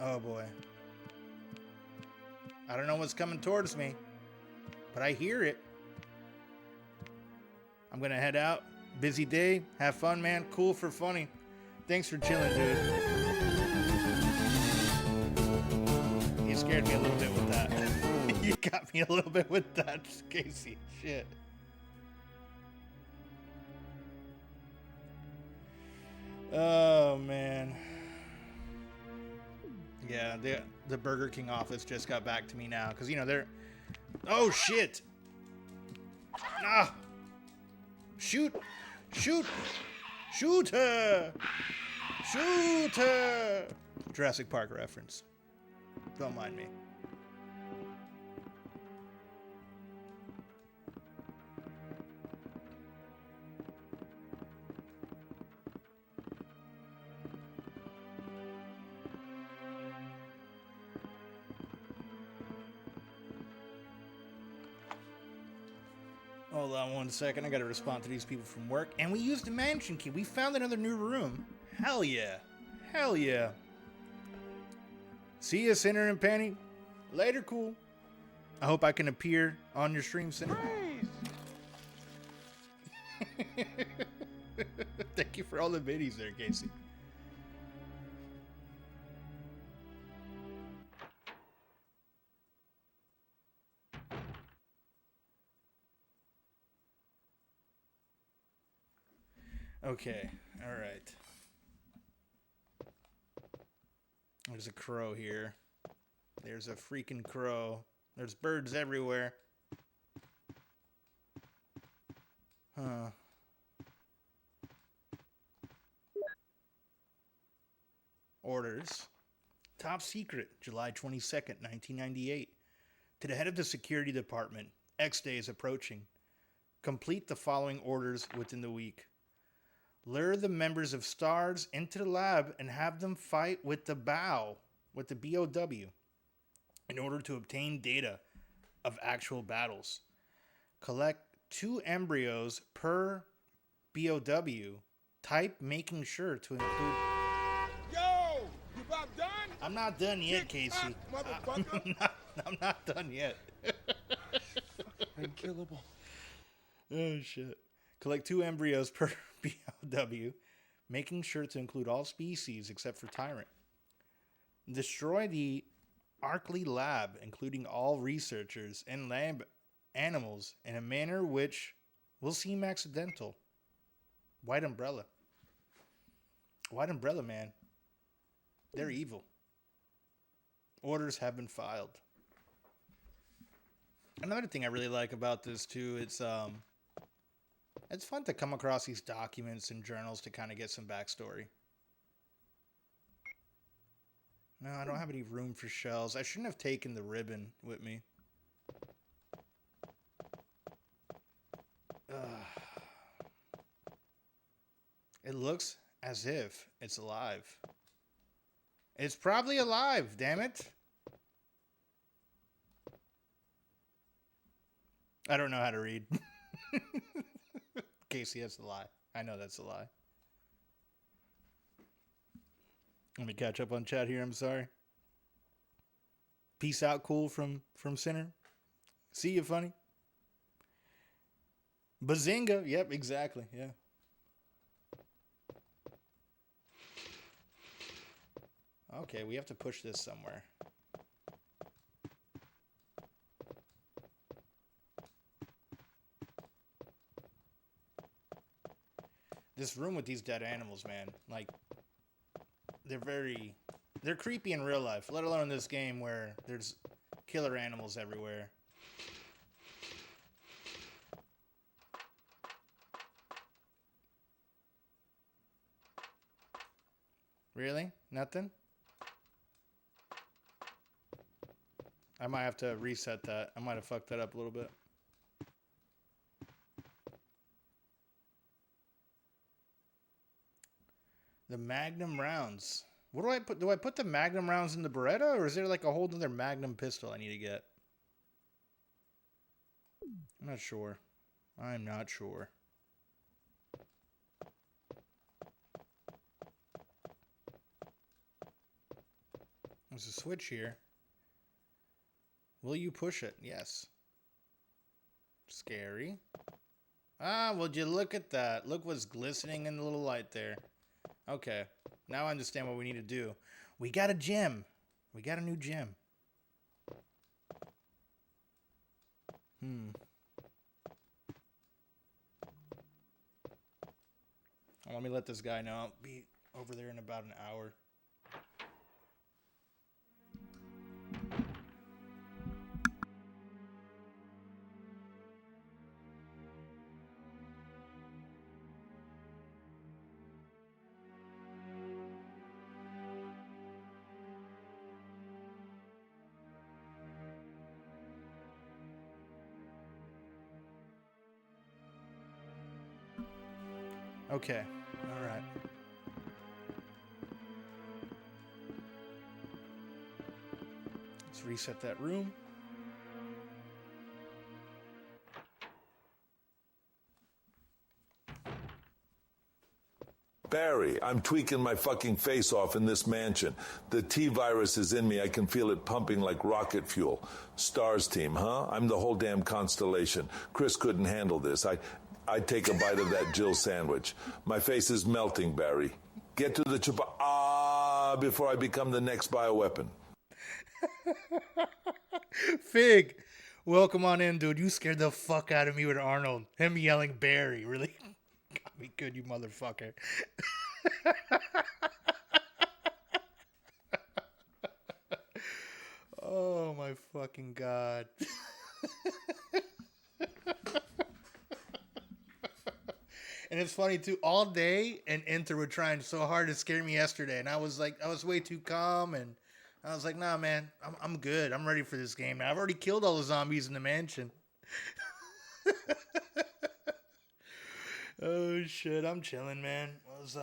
Oh boy. I don't know what's coming towards me, but I hear it. I'm gonna head out. Busy day. Have fun, man. Cool for funny. Thanks for chilling, dude. You scared me a little bit with that. You got me a little bit with that, Casey. Shit. Oh, man. Yeah, the Burger King office just got back to me now. Because, you know, they're... Oh, shit. Ah. Shoot. Shoot. Shoot her. Shoot her. Jurassic Park reference. Don't mind me. Hold on one second. I gotta respond to these people from work. And we used the mansion key. We found another new room. Hell yeah. Hell yeah. See ya, Sinner and Penny. Later, cool. I hope I can appear on your stream, Sinner. Thank you for all the biddies there, Casey. Okay, alright. There's a crow here. There's a freaking crow. There's birds everywhere. Huh. Orders. Top secret, July 22nd, 1998. To the head of the security department, X Day is approaching. Complete the following orders within the week. Lure the members of STARS into the lab and have them fight with the BOW, in order to obtain data of actual battles. Collect 2 embryos per BOW, type making sure to include... Yo! You about done? I'm not done yet, Casey. I'm not done yet. Unkillable. Oh, shit. Collect 2 embryos per BOW, making sure to include all species except for Tyrant. Destroy the Arkley lab, including all researchers and lab animals, in a manner which will seem accidental. White Umbrella. White Umbrella, man. They're evil. Orders have been filed. Another thing I really like about this, too, it's fun to come across these documents and journals to kind of get some backstory. No, I don't have any room for shells. I shouldn't have taken the ribbon with me. It looks as if it's alive. It's probably alive, damn it. I don't know how to read. Casey, that's a lie. I know that's a lie. Let me catch up on chat here. I'm sorry. Peace out, cool from Sinner. See you, funny. Bazinga. Yep, exactly. Yeah. Okay, we have to push this somewhere. This room with these dead animals, man. Like, they're creepy in real life, let alone in this game where there's killer animals everywhere. Really? Nothing? I might have to reset that. I might have fucked that up a little bit. The Magnum rounds. What do I put? Do I put the Magnum rounds in the Beretta, or is there like a whole other Magnum pistol I need to get? I'm not sure. I'm not sure. There's a switch here. Will you push it? Yes. Scary. Ah, would you look at that? Look what's glistening in the little light there. Okay, now I understand what we need to do. We got a gem. We got a new gem. Well, let me let this guy know. I'll be over there in about an hour. Okay, all right. Let's reset that room. Barry, I'm tweaking my fucking face off in this mansion. The T-virus is in me. I can feel it pumping like rocket fuel. Stars team, huh? I'm the whole damn constellation. Chris couldn't handle this. I'd take a bite of that Jill sandwich. My face is melting, Barry. Get to the before I become the next bioweapon. Fig, welcome on in, dude. You scared the fuck out of me with Arnold. Him yelling Barry, really got me good, you motherfucker. Oh my fucking god. And it's funny too, all day and Enter were trying so hard to scare me yesterday, and I was way too calm, and I was like, nah, man, I'm good. I'm ready for this game. I've already killed all the zombies in the mansion. Oh shit, I'm chilling, man. I was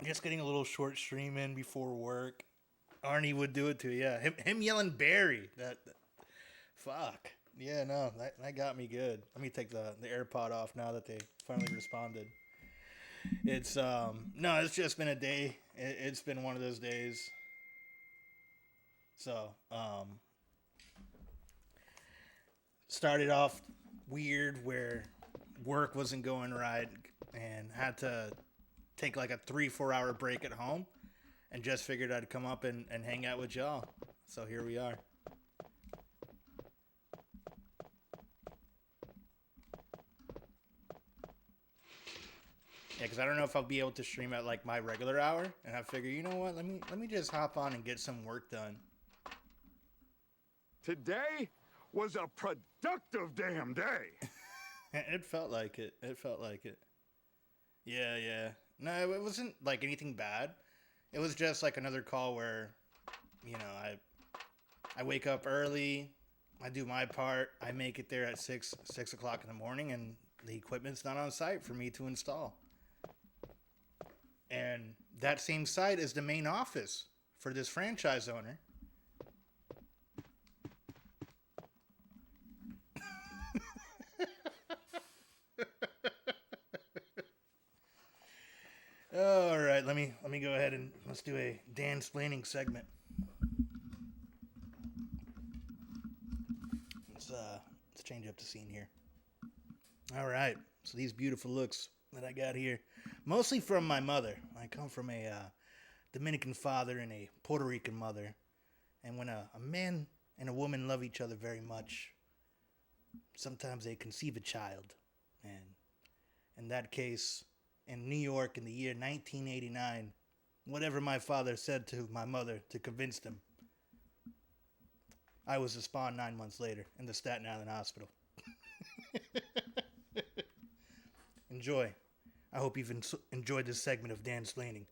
just getting a little short stream in before work. Arnie would do it too, yeah. Him yelling Barry. That fuck. Yeah, no, that got me good. Let me take the AirPod off now that they finally responded. It's no, it's just been a day. It's been one of those days. So, started off weird where work wasn't going right and had to take like a 3-4 hour break at home, and just figured I'd come up and hang out with y'all. So here we are. Yeah, because I don't know if I'll be able to stream at like my regular hour, and I figure, you know what, let me just hop on and get some work done. Today was a productive damn day. It felt like it. It felt like it. Yeah, yeah. No, it wasn't like anything bad. It was just like another call where, you know, I wake up early, I do my part, I make it there at 6 o'clock in the morning, and the equipment's not on site for me to install. And that same site is the main office for this franchise owner. All right, let me go ahead and let's do a Dan-splaining segment. Let's change up the scene here. All right, so these beautiful looks that I got here, mostly from my mother. I come from a Dominican father and a Puerto Rican mother, and when a man and a woman love each other very much, sometimes they conceive a child, and in that case, in New York in the year 1989, whatever my father said to my mother to convince them, I was to spawn 9 months later in the Staten Island hospital. Enjoy. I hope you've enjoyed this segment of Dan-splaining.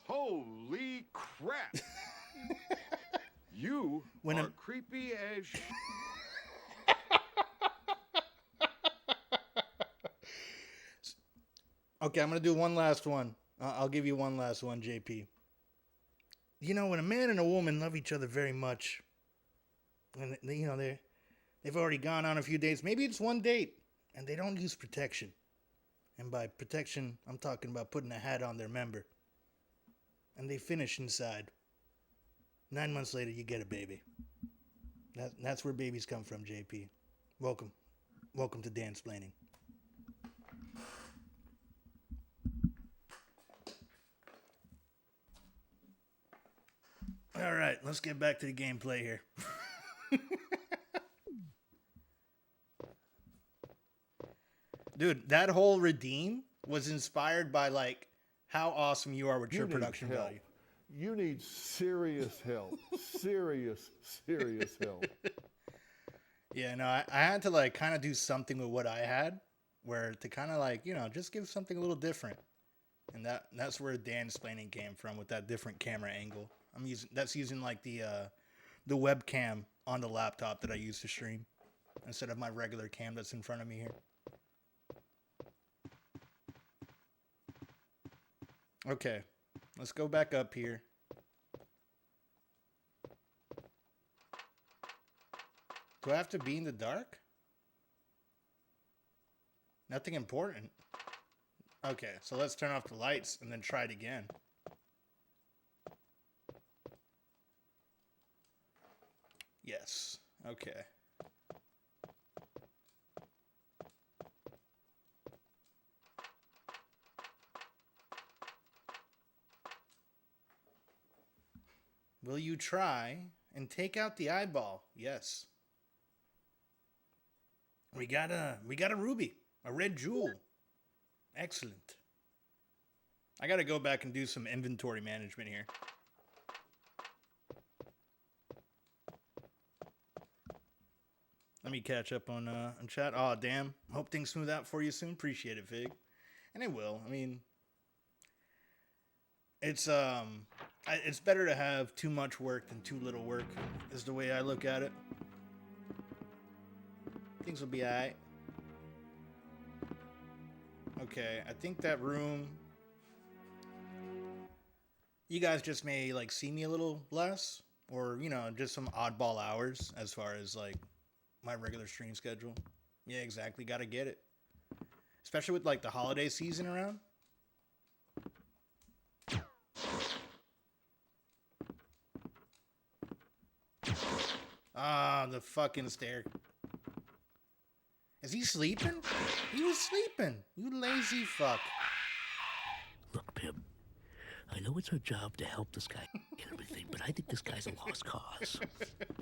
Holy crap. You are creepy as Okay, I'm going to do one last one. I'll give you one last one, JP. You know, when a man and a woman love each other very much, and you know, they've already gone on a few dates, maybe it's one date, and they don't use protection. And by protection, I'm talking about putting a hat on their member. And they finish inside. 9 months later, you get a baby. That's where babies come from, JP. Welcome. Welcome to Dan-splaining. All right, let's get back to the gameplay here. Dude, that whole redeem was inspired by like how awesome you are with your production value. You need serious help. serious help. Yeah, no, I had to like kind of do something with what I had, where to kind of like, you know, just give something a little different. And that's where Dan-splaining came from, with that different camera angle. That's using like the webcam on the laptop that I use to stream instead of my regular cam that's in front of me here. Okay, let's go back up here. Do I have to be in the dark? Nothing important. Okay, so let's turn off the lights and then try it again. Yes. Okay. Will you try and take out the eyeball? Yes. We got a ruby, a red jewel. Excellent. I got to go back and do some inventory management here. Let me catch up on chat. Oh, damn. Hope things smooth out for you soon. Appreciate it, Fig. And it will. I mean, it's better to have too much work than too little work, is the way I look at it. Things will be alright. Okay, I think that room... You guys just may, like, see me a little less. Or, you know, just some oddball hours as far as, like, my regular stream schedule. Yeah, exactly. Gotta get it. Especially with, like, the holiday season around. Ah, the fucking stair. Is he sleeping? He was sleeping. You lazy fuck. Look, Pim, I know it's our job to help this guy and everything, but I think this guy's a lost cause.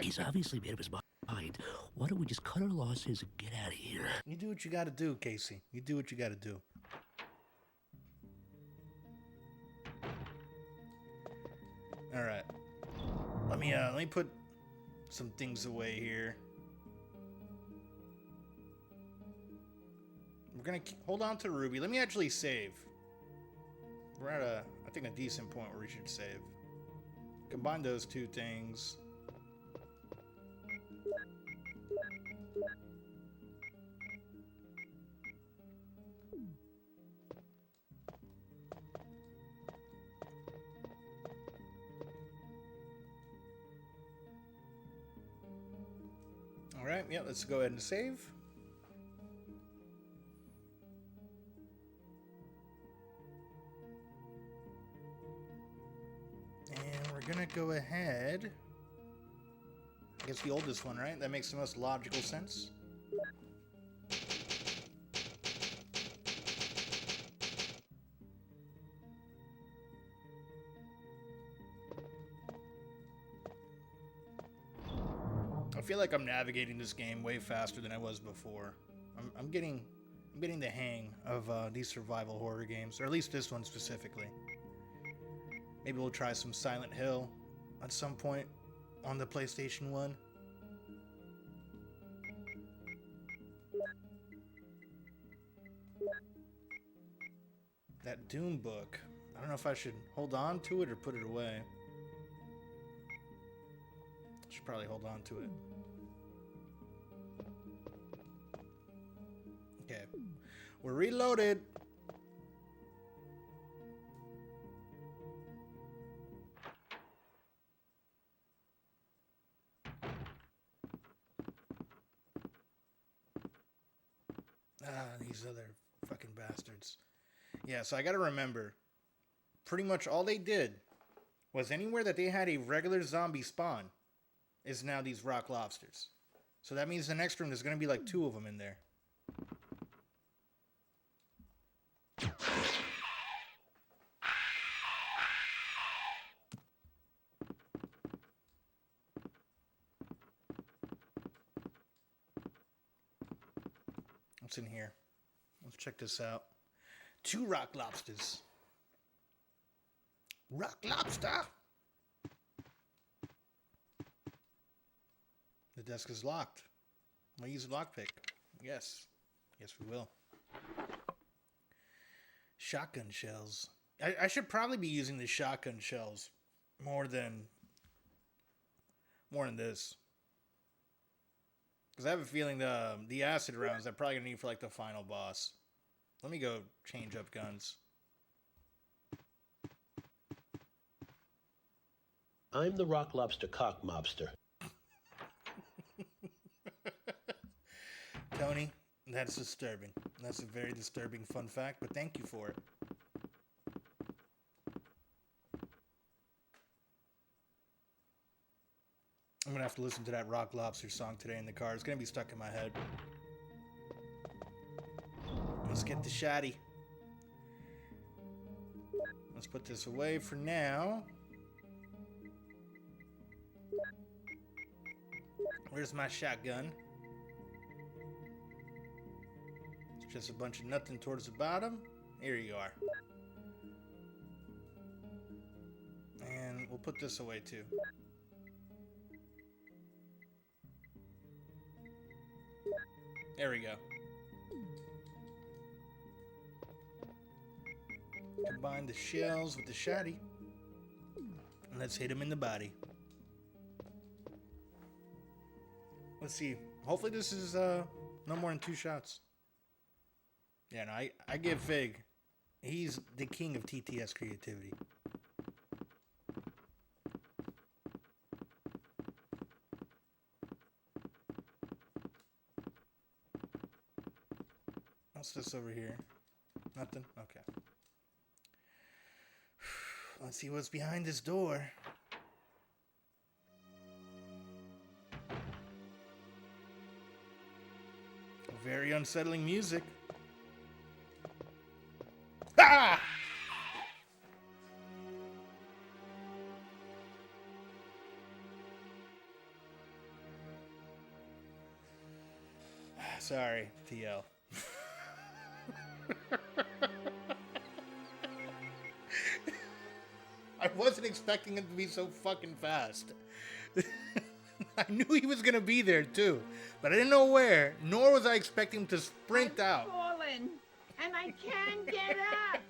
He's obviously made up his mind. Why don't we just cut our losses and get out of here? You do what you gotta do, Casey. You do what you gotta do. Alright. Let me put some things away here. We're gonna hold on to Ruby. Let me actually save. We're at I think a decent point where we should save. Combine those two things. All right, yeah, let's go ahead and save. And we're gonna go ahead. I guess the oldest one, right? That makes the most logical sense. I feel like I'm navigating this game way faster than I was before. I'm getting the hang of these survival horror games, or at least this one specifically. Maybe we'll try some Silent Hill at some point on the PlayStation 1. That Doom book. I don't know if I should hold on to it or put it away. I should probably hold on to it. Okay. We're reloaded. These other fucking bastards. Yeah, so I gotta remember, pretty much all they did was anywhere that they had a regular zombie spawn is now these rock lobsters. So that means the next room there's gonna be like 2 of them in there. What's in here? Let's check this out. 2 rock lobsters. Rock lobster! The desk is locked. I'll use a lockpick. Yes. Yes, we will. Shotgun shells. I should probably be using the shotgun shells more than this. Because I have a feeling the acid rounds I'm probably going to need for like the final boss. Let me go change up guns. I'm the rock lobster cock mobster. Tony, that's disturbing. That's a very disturbing fun fact, but thank you for it. I'm gonna have to listen to that Rock Lobster song today in the car. It's gonna be stuck in my head. Let's get the shotty. Let's put this away for now. Where's my shotgun? It's just a bunch of nothing towards the bottom. Here you are. And we'll put this away too. There we go. Combine the shells with the shotty. And let's hit him in the body. Let's see. Hopefully this is no more than 2 shots. Yeah, no, I give Fig. He's the king of TTS creativity. What's this over here? Nothing? Okay. Let's see what's behind this door. Very unsettling music. Ah! Sorry, TL. I wasn't expecting him to be so fucking fast. I knew he was gonna be there too, but I didn't know where, nor was I expecting him to sprint out. Fallen, and I can't get up.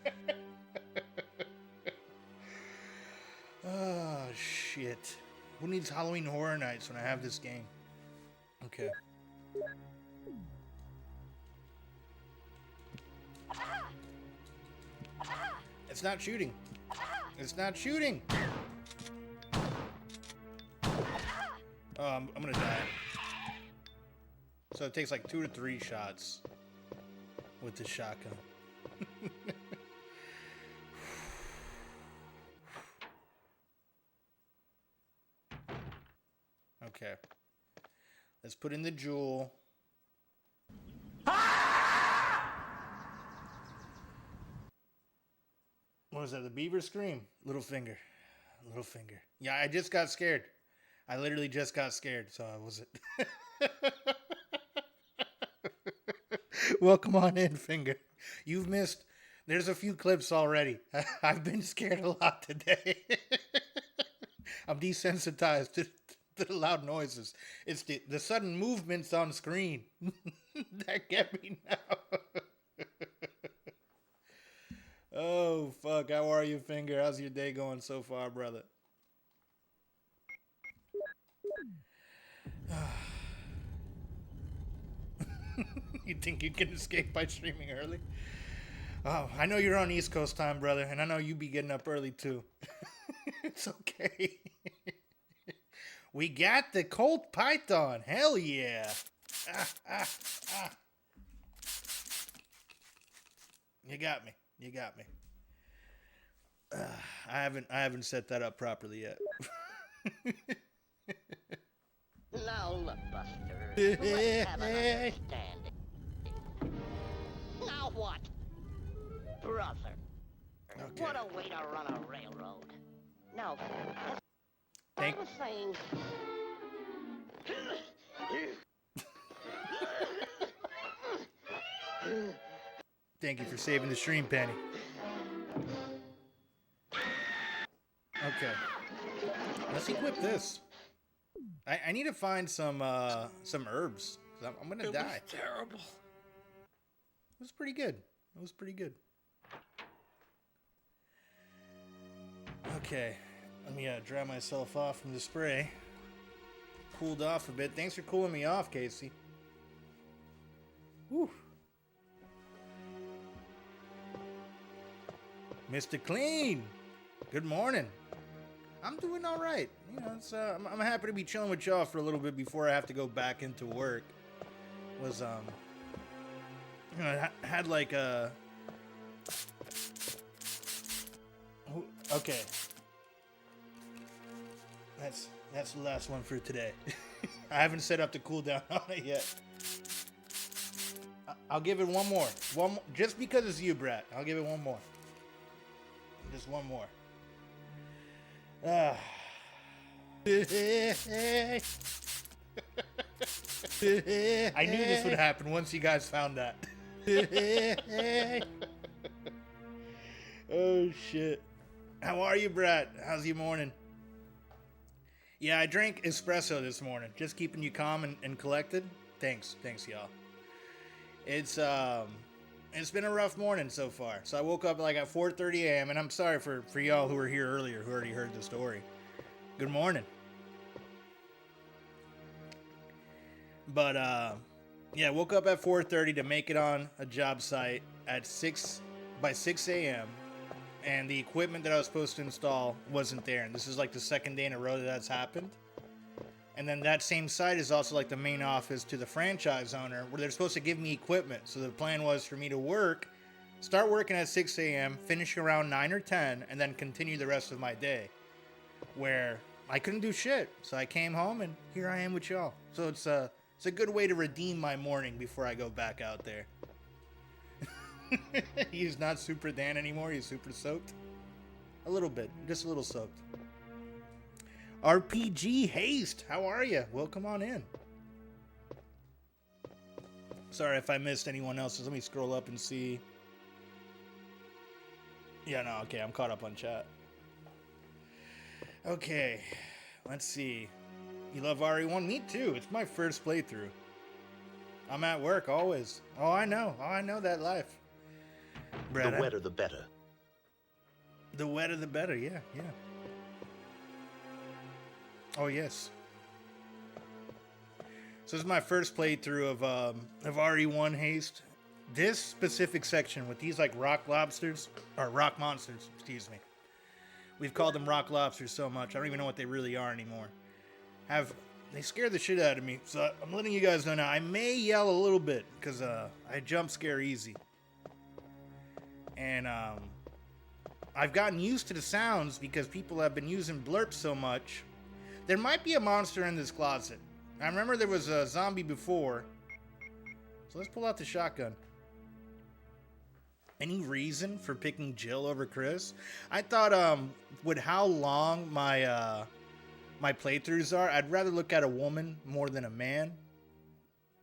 Oh, shit. Who needs Halloween Horror Nights when I have this game? Okay. It's not shooting. It's not shooting. Oh, I'm gonna die. So it takes like 2 to 3 shots with the shotgun. Okay. Let's put in the jewel. What was that? The beaver scream? Little finger. Little finger. Yeah, I just got scared. I literally just got scared, so I wasn't. Welcome on in, Finger. You've missed. There's a few clips already. I've been scared a lot today. I'm desensitized to the loud noises. It's the sudden movements on screen that get me now. Oh, fuck. How are you, Finger? How's your day going so far, brother? You think you can escape by streaming early? Oh, I know you're on East Coast time, brother, and I know you be getting up early too. It's okay. We got the Colt Python. Hell yeah. You got me. You got me. I haven't set that up properly yet. Now look, Buster. Let's have an understanding. Now what? Brother. Okay. What a way to run a railroad. Now, as Thank- I was saying... Thank you for saving the stream, Penny. Okay. Let's equip this. I need to find some herbs. I'm gonna die. Was terrible. It was pretty good. It was pretty good. Okay. Let me dry myself off from the spray. Cooled off a bit. Thanks for cooling me off, Casey. Whew. Mr. Clean. Good morning. I'm doing all right. You know, it's I'm happy to be chilling with y'all for a little bit before I have to go back into work. Was You know, I had like a... Okay. That's the last one for today. I haven't set up the cooldown on it yet. I'll give it one more. Just because it's you, Brat. I'll give it one more. Just one more. I knew this would happen once you guys found that. Oh, shit. How are you, Brat? How's your morning? Yeah, I drank espresso this morning. Just keeping you calm and collected. Thanks, y'all. It's been a rough morning so far. So I woke up like at 4:30 a.m. and I'm sorry for y'all who were here earlier who already heard the story. Good morning. But yeah, woke up at 4:30 to make it on a job site at 6 a.m. and the equipment that I was supposed to install wasn't there. And this is like the second day in a row that that's happened. And then that same site is also like the main office to the franchise owner where they're supposed to give me equipment. So the plan was for me to start working at 6 a.m., finish around 9 or 10, and then continue the rest of my day. Where I couldn't do shit. So I came home and here I am with y'all. So it's a good way to redeem my morning before I go back out there. He's not Super Dan anymore. He's super soaked. A little bit. Just a little soaked. RPG Haste. How are you? Welcome on in. Sorry if I missed anyone else's. Let me scroll up and see. Yeah, no, okay. I'm caught up on chat. Okay. Let's see. You love RE1? Me too. It's my first playthrough. I'm at work always. Oh, I know. Oh, I know that life. Brad, The wetter, the better. The wetter, the better. Yeah, yeah. Oh, yes. So this is my first playthrough of RE1 Haste. This specific section with these like rock lobsters, or rock monsters, excuse me. We've called them rock lobsters so much, I don't even know what they really are anymore. They scared the shit out of me, so I'm letting you guys know now. I may yell a little bit, because I jump scare easy. And I've gotten used to the sounds because people have been using blurps so much. There might be a monster in this closet. I remember there was a zombie before. So let's pull out the shotgun. Any reason for picking Jill over Chris? I thought with how long my my playthroughs are, I'd rather look at a woman more than a man.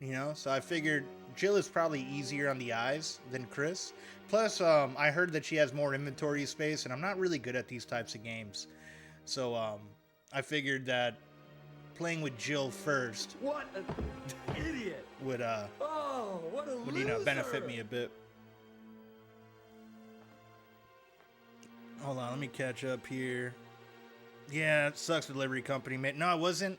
You know, so I figured Jill is probably easier on the eyes than Chris. Plus, I heard that she has more inventory space, and I'm not really good at these types of games. So, I figured that playing with Jill first What an idiot! would What a would, you know, benefit me a bit. Hold on, let me catch up here. Yeah, it sucks. The delivery company made... No, it wasn't.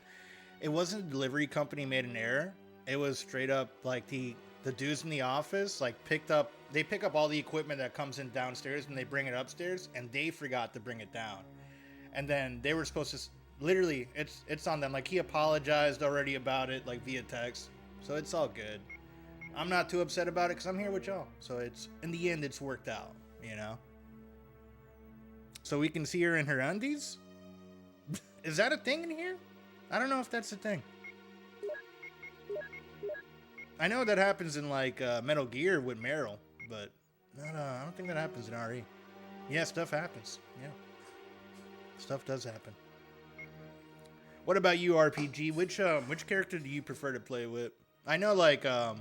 It wasn't the delivery company made an error. It was straight up like the dudes in the office like they pick up all the equipment that comes in downstairs and they bring it upstairs, and they forgot to bring it down. And then they were supposed to literally it's on them. Like he apologized already about it like via text. So it's all good. I'm not too upset about it because I'm here with y'all. So it's in the end it's worked out, you know. So we can see her in her undies? Is that a thing in here? I don't know if that's a thing. I know that happens in like Metal Gear with Meryl, but no, I don't think that happens in RE. Yeah, stuff happens. Yeah. Stuff does happen. What about you, RPG? Which character do you prefer to play with? I know like I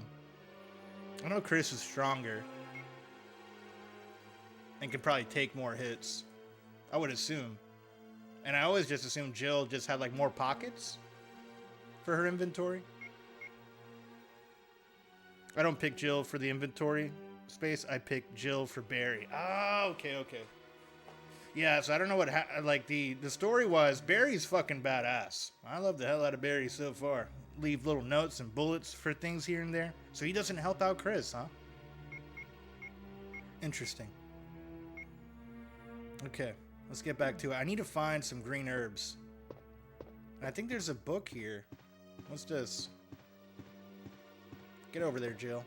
know Chris is stronger and can probably take more hits. I would assume. And I always just assumed Jill just had like more pockets for her inventory. I don't pick Jill for the inventory space. I pick Jill for Barry. Oh, okay. Yeah, so I don't know what like the story was. Barry's fucking badass. I love the hell out of Barry so far. Leave little notes and bullets for things here and there. So he doesn't help out Chris, huh? Interesting. Okay, let's get back to it. I need to find some green herbs. I think there's a book here. What's this? Get over there, Jill.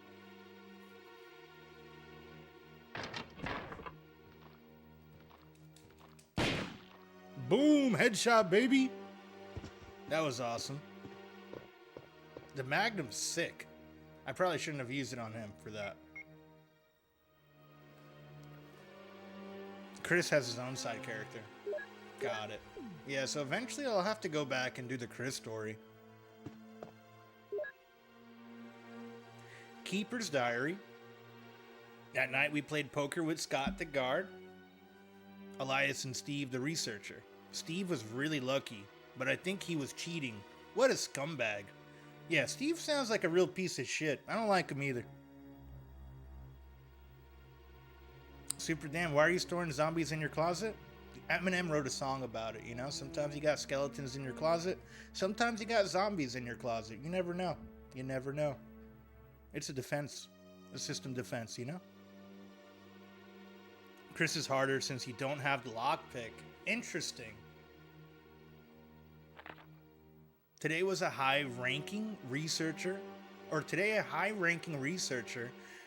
Boom, headshot, baby. That was awesome. The Magnum's sick. I probably shouldn't have used it on him for that. Chris has his own side character. Got it. Yeah, so eventually I'll have to go back and do the Chris story. Keeper's Diary. That night we played poker with Scott the guard, Elias and Steve the researcher. Steve was really lucky, but I think he was cheating. What a scumbag. Yeah, Steve sounds like a real piece of shit. I don't like him either. Super Dan, why are you storing zombies in your closet? Eminem wrote a song about it, you know? Sometimes you got skeletons in your closet. Sometimes you got zombies in your closet. You never know. You never know. It's a defense. A system defense, you know? Chris is harder since you don't have the lockpick. Interesting. Today a high-ranking researcher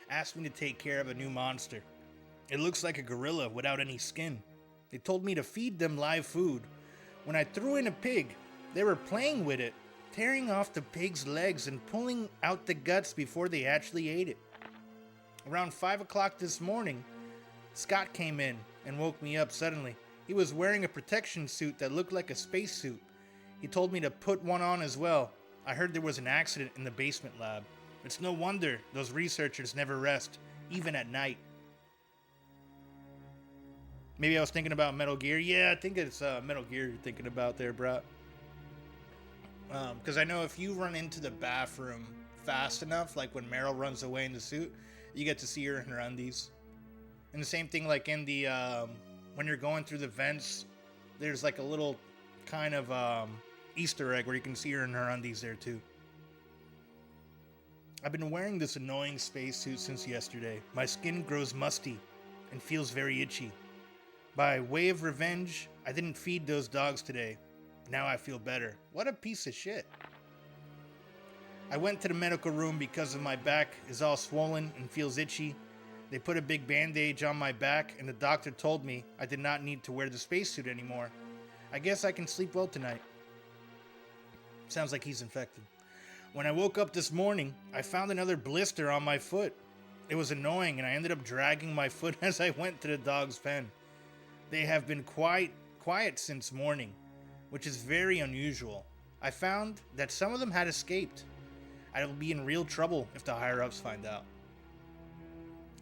asked me to take care of a new monster. It looks like a gorilla without any skin. They told me to feed them live food. When I threw in a pig, they were playing with it, tearing off the pig's legs and pulling out the guts before they actually ate it. Around 5 o'clock this morning, Scott came in and woke me up suddenly. He was wearing a protection suit that looked like a spacesuit. He told me to put one on as well. I heard there was an accident in the basement lab. It's no wonder those researchers never rest, even at night. Maybe I was thinking about Metal Gear. Yeah, I think it's Metal Gear you're thinking about there, bro. Because I know if you run into the bathroom fast enough, like when Meryl runs away in the suit, you get to see her in her undies. And the same thing like in the, when you're going through the vents, there's like a little kind of Easter egg where you can see her in her undies there too. I've been wearing this annoying spacesuit since yesterday. My skin grows musty and feels very itchy. By way of revenge, I didn't feed those dogs today. Now I feel better. What a piece of shit. I went to the medical room because of my back is all swollen and feels itchy. They put a big bandage on my back and the doctor told me I did not need to wear the spacesuit anymore. I guess I can sleep well tonight. Sounds like he's infected. When I woke up this morning, I found another blister on my foot. It was annoying and I ended up dragging my foot as I went to the dog's pen. They have been quiet since morning, which is very unusual. I found that some of them had escaped. I will be in real trouble if the higher-ups find out.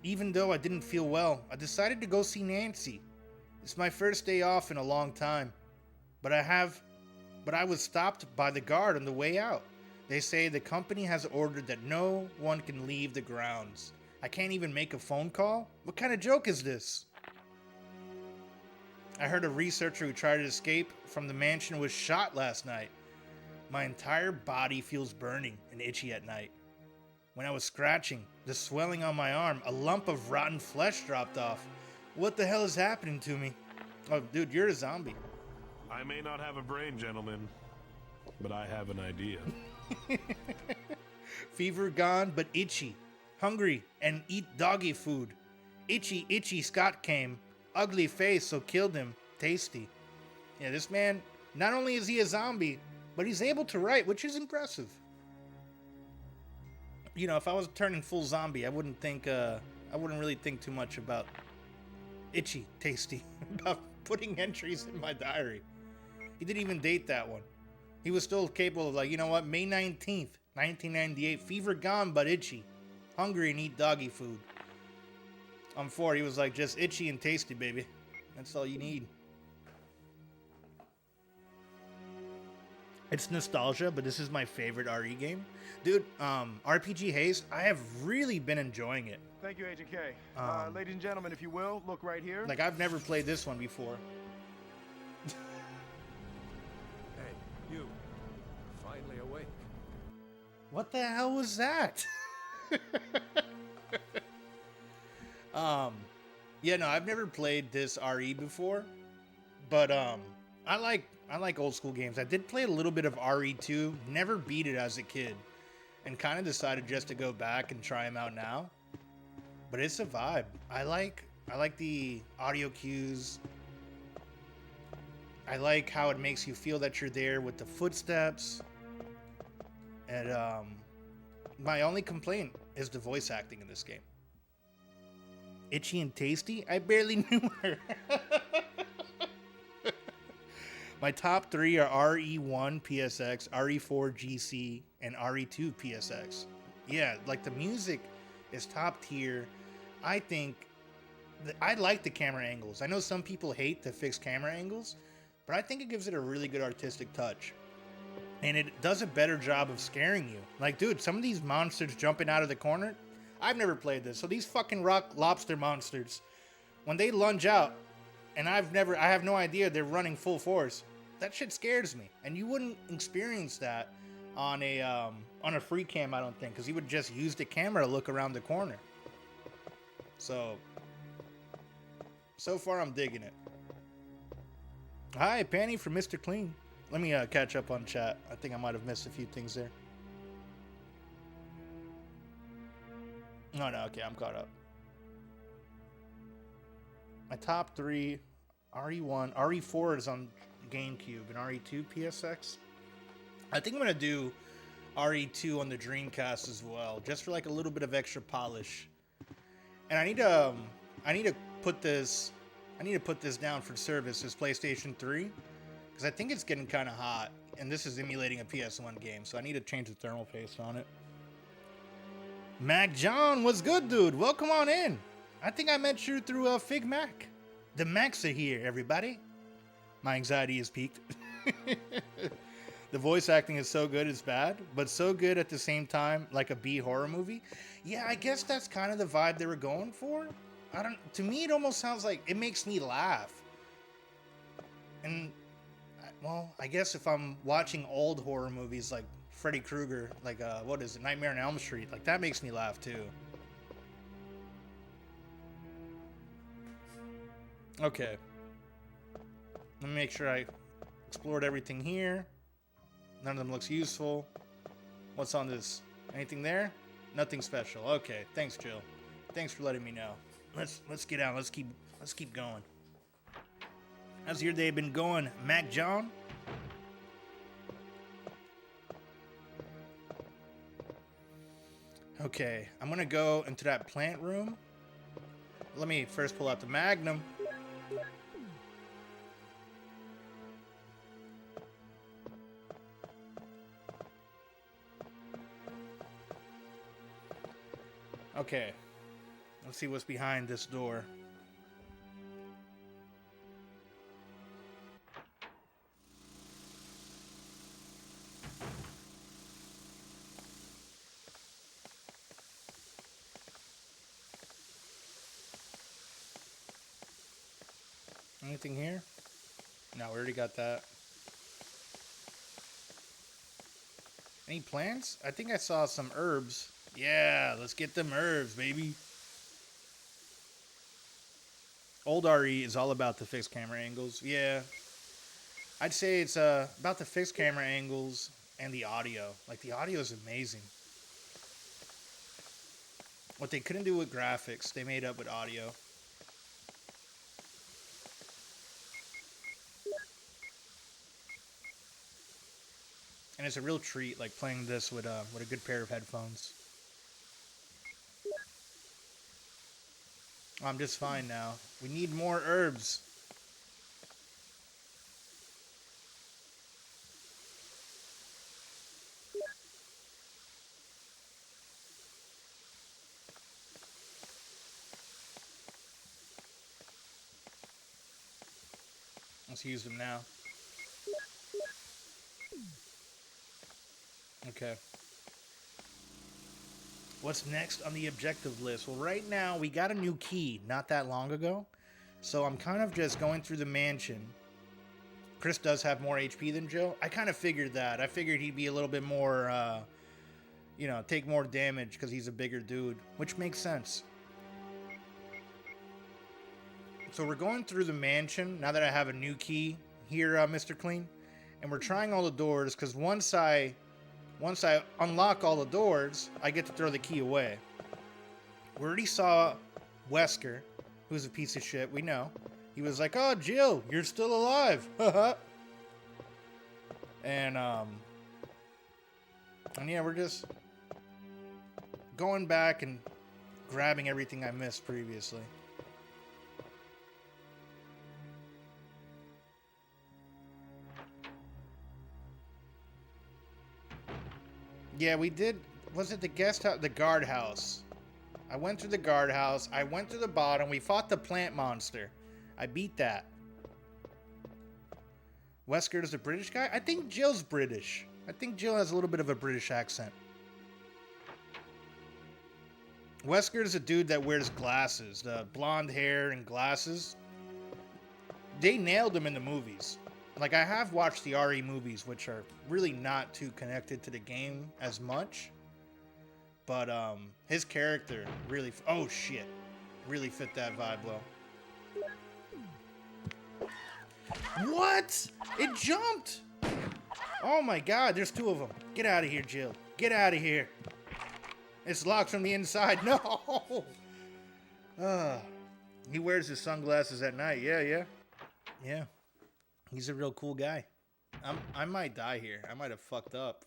Even though I didn't feel well, I decided to go see Nancy. It's my first day off in a long time. But I was stopped by the guard on the way out. They say the company has ordered that no one can leave the grounds. I can't even make a phone call? What kind of joke is this? I heard a researcher who tried to escape from the mansion was shot last night. My entire body feels burning and itchy at night. When I was scratching, the swelling on my arm, a lump of rotten flesh dropped off. What the hell is happening to me? Oh, dude, you're a zombie. I may not have a brain, gentlemen, but I have an idea. Fever gone, but itchy. Hungry and eat doggy food. Itchy, Scott came. Ugly face, so killed him. Tasty. Yeah, this man, not only is he a zombie, but he's able to write, which is impressive. You know, if I was turning full zombie, I wouldn't really think too much about itchy, tasty, about putting entries in my diary. He didn't even date that one. He was still capable of like, you know what, May 19th, 1998, fever gone, but itchy. Hungry and eat doggy food. On 4, he was like, just itchy and tasty, baby. That's all you need. It's nostalgia, but this is my favorite RE game. Dude, RPG Haste, I have really been enjoying it. Thank you, Agent K. Ladies and gentlemen, if you will, look right here. Like, I've never played this one before. Hey, you. Finally awake. What the hell was that? Yeah, no, I've never played this RE before, but I like old school games. I did play a little bit of RE2, never beat it as a kid, and kind of decided just to go back and try them out now. But it's a vibe. I like the audio cues. I like how it makes you feel that you're there with the footsteps. And my only complaint is the voice acting in this game. Itchy and Tasty? I barely knew her. My top 3 are RE1 PSX, RE4 GC, and RE2 PSX. Yeah, like the music is top tier. I think I like the camera angles. I know some people hate the fixed camera angles, but I think it gives it a really good artistic touch. And it does a better job of scaring you. Like, dude, some of these monsters jumping out of the corner, I've never played this. So these fucking rock lobster monsters, when they lunge out, and I have no idea they're running full force, that shit scares me. And you wouldn't experience that on a free cam, I don't think, because you would just use the camera to look around the corner. So far I'm digging it. Hi, Penny from Mr. Clean. Let me catch up on chat. I think I might have missed a few things there. No, okay, I'm caught up. My top 3, RE1, RE4 is on GameCube, and RE2 PSX. I think I'm gonna do RE2 on the Dreamcast as well, just for like a little bit of extra polish. And I need to put this down for service as PlayStation 3. Because I think it's getting kind of hot, and this is emulating a PS1 game, so I need to change the thermal paste on it. Mac John, what's good, dude? Welcome on in. I think I met you through Fig Mac. The Macs are here, everybody. My anxiety is peaked. The voice acting is so good it's bad, but so good at the same time, like a B horror movie. Yeah, I guess that's kind of the vibe they were going for. To me, it almost sounds like it makes me laugh. And well, I guess if I'm watching old horror movies like Freddy Krueger, like what is it, Nightmare on Elm Street, like that makes me laugh too. Okay. Let me make sure I explored everything here. None of them looks useful. What's on this? Anything there? Nothing special. Okay, thanks, Jill. Thanks for letting me know. Let's get out. Let's keep going. How's your day been going, Mac John? Okay, I'm gonna go into that plant room. Let me first pull out the Magnum. Okay, let's see what's behind this door. Anything here? No, we already got that. Any plants? I think I saw some herbs. Yeah, let's get them herbs, baby. Old RE is all about the fixed camera angles. Yeah. I'd say it's about the fixed camera angles and the audio. Like, the audio is amazing. What they couldn't do with graphics, they made up with audio. And it's a real treat, like playing this with a good pair of headphones. I'm just fine now. We need more herbs. Let's use them now. Okay. What's next on the objective list? Well, right now, we got a new key not that long ago. So I'm kind of just going through the mansion. Chris does have more HP than Joe. I kind of figured that. I figured he'd be a little bit more, take more damage because he's a bigger dude, which makes sense. So we're going through the mansion now that I have a new key here, Mr. Clean. And we're trying all the doors because once I unlock all the doors, I get to throw the key away. We already saw Wesker, who's a piece of shit, we know. he was like, "Oh, Jill, you're still alive." and yeah, we're just going back and grabbing everything I missed previously. Yeah, we did. Was it the guest house? The guardhouse. I went through the guardhouse. I went to the bottom. We fought the plant monster. I beat that. Wesker is a British guy? I think Jill's British. I think Jill has a little bit of a British accent. Wesker is a dude that wears glasses. The blonde hair and glasses. They nailed him in the movies. Like, I have watched the RE movies, which are really not too connected to the game as much. But, his character really... Oh, shit. Really fit that vibe well. What? It jumped! Oh my god, there's two of them. Get out of here, Jill. Get out of here. It's locked from the inside. No! He wears his sunglasses at night. Yeah. He's a real cool guy. I might die here. I might have fucked up.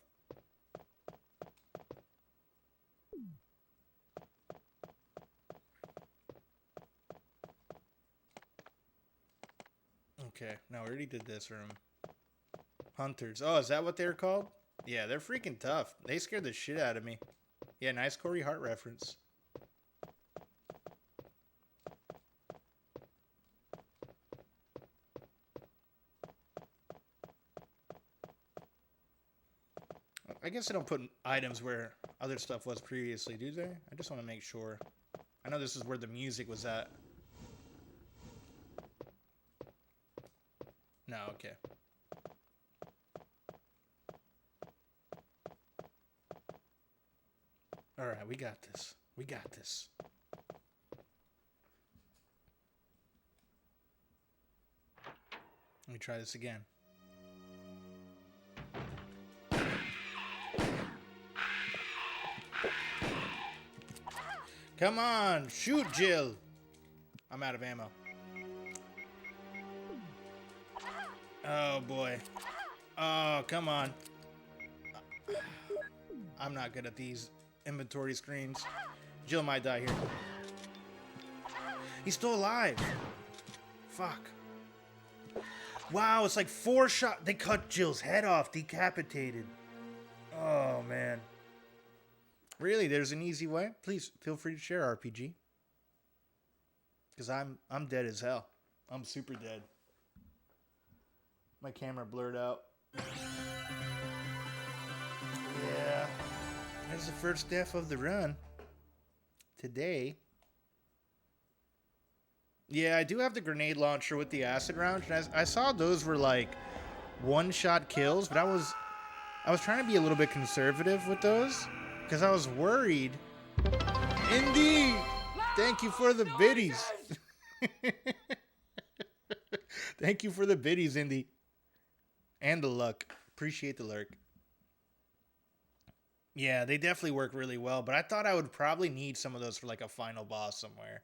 Okay, no, we already did this room. Hunters. Oh, is that what they're called? Yeah, they're freaking tough. They scared the shit out of me. Yeah, nice Corey Hart reference. I guess they don't put items where other stuff was previously, do they? I just want to make sure. I know this is where the music was at. No, okay. Alright, we got this. We got this. Let me try this again. Come on, shoot, Jill. I'm out of ammo. Oh, boy. Oh, come on. I'm not good at these inventory screens. Jill might die here. He's still alive. Fuck. Wow, it's like 4 shots. They cut Jill's head off, decapitated. Oh, man. Really, there's an easy way? Please feel free to share, RPG. Because I'm dead as hell. I'm super dead. My camera blurred out. Yeah. There's the first death of the run. Today. Yeah, I do have the grenade launcher with the acid round. And I saw those were like one-shot kills, but I was trying to be a little bit conservative with those. Because I was worried. Indy! Thank you for the biddies. Thank you for the biddies, Indy. And the luck. Appreciate the lurk. Yeah, they definitely work really well. But I thought I would probably need some of those for like a final boss somewhere.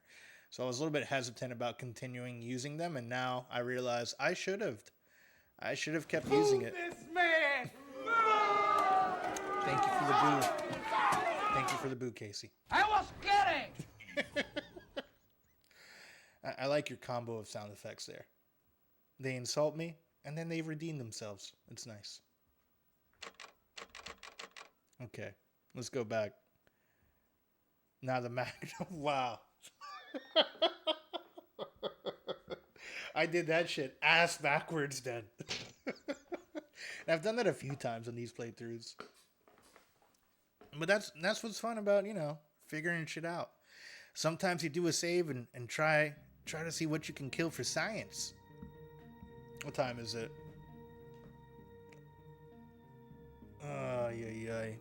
So I was a little bit hesitant about continuing using them. And now I realize I should have. I should have kept using it. This man! Thank you for the boo. Thank you for the boo, Casey. I was kidding! I like your combo of sound effects there. They insult me, and then they redeem themselves. It's nice. Okay, let's go back. Now the Magnum. Wow. I did that shit ass backwards then. And I've done that a few times on these playthroughs. But that's what's fun about, you know, figuring shit out. Sometimes you do a save and try to see what you can kill for science. What time is it? Yay.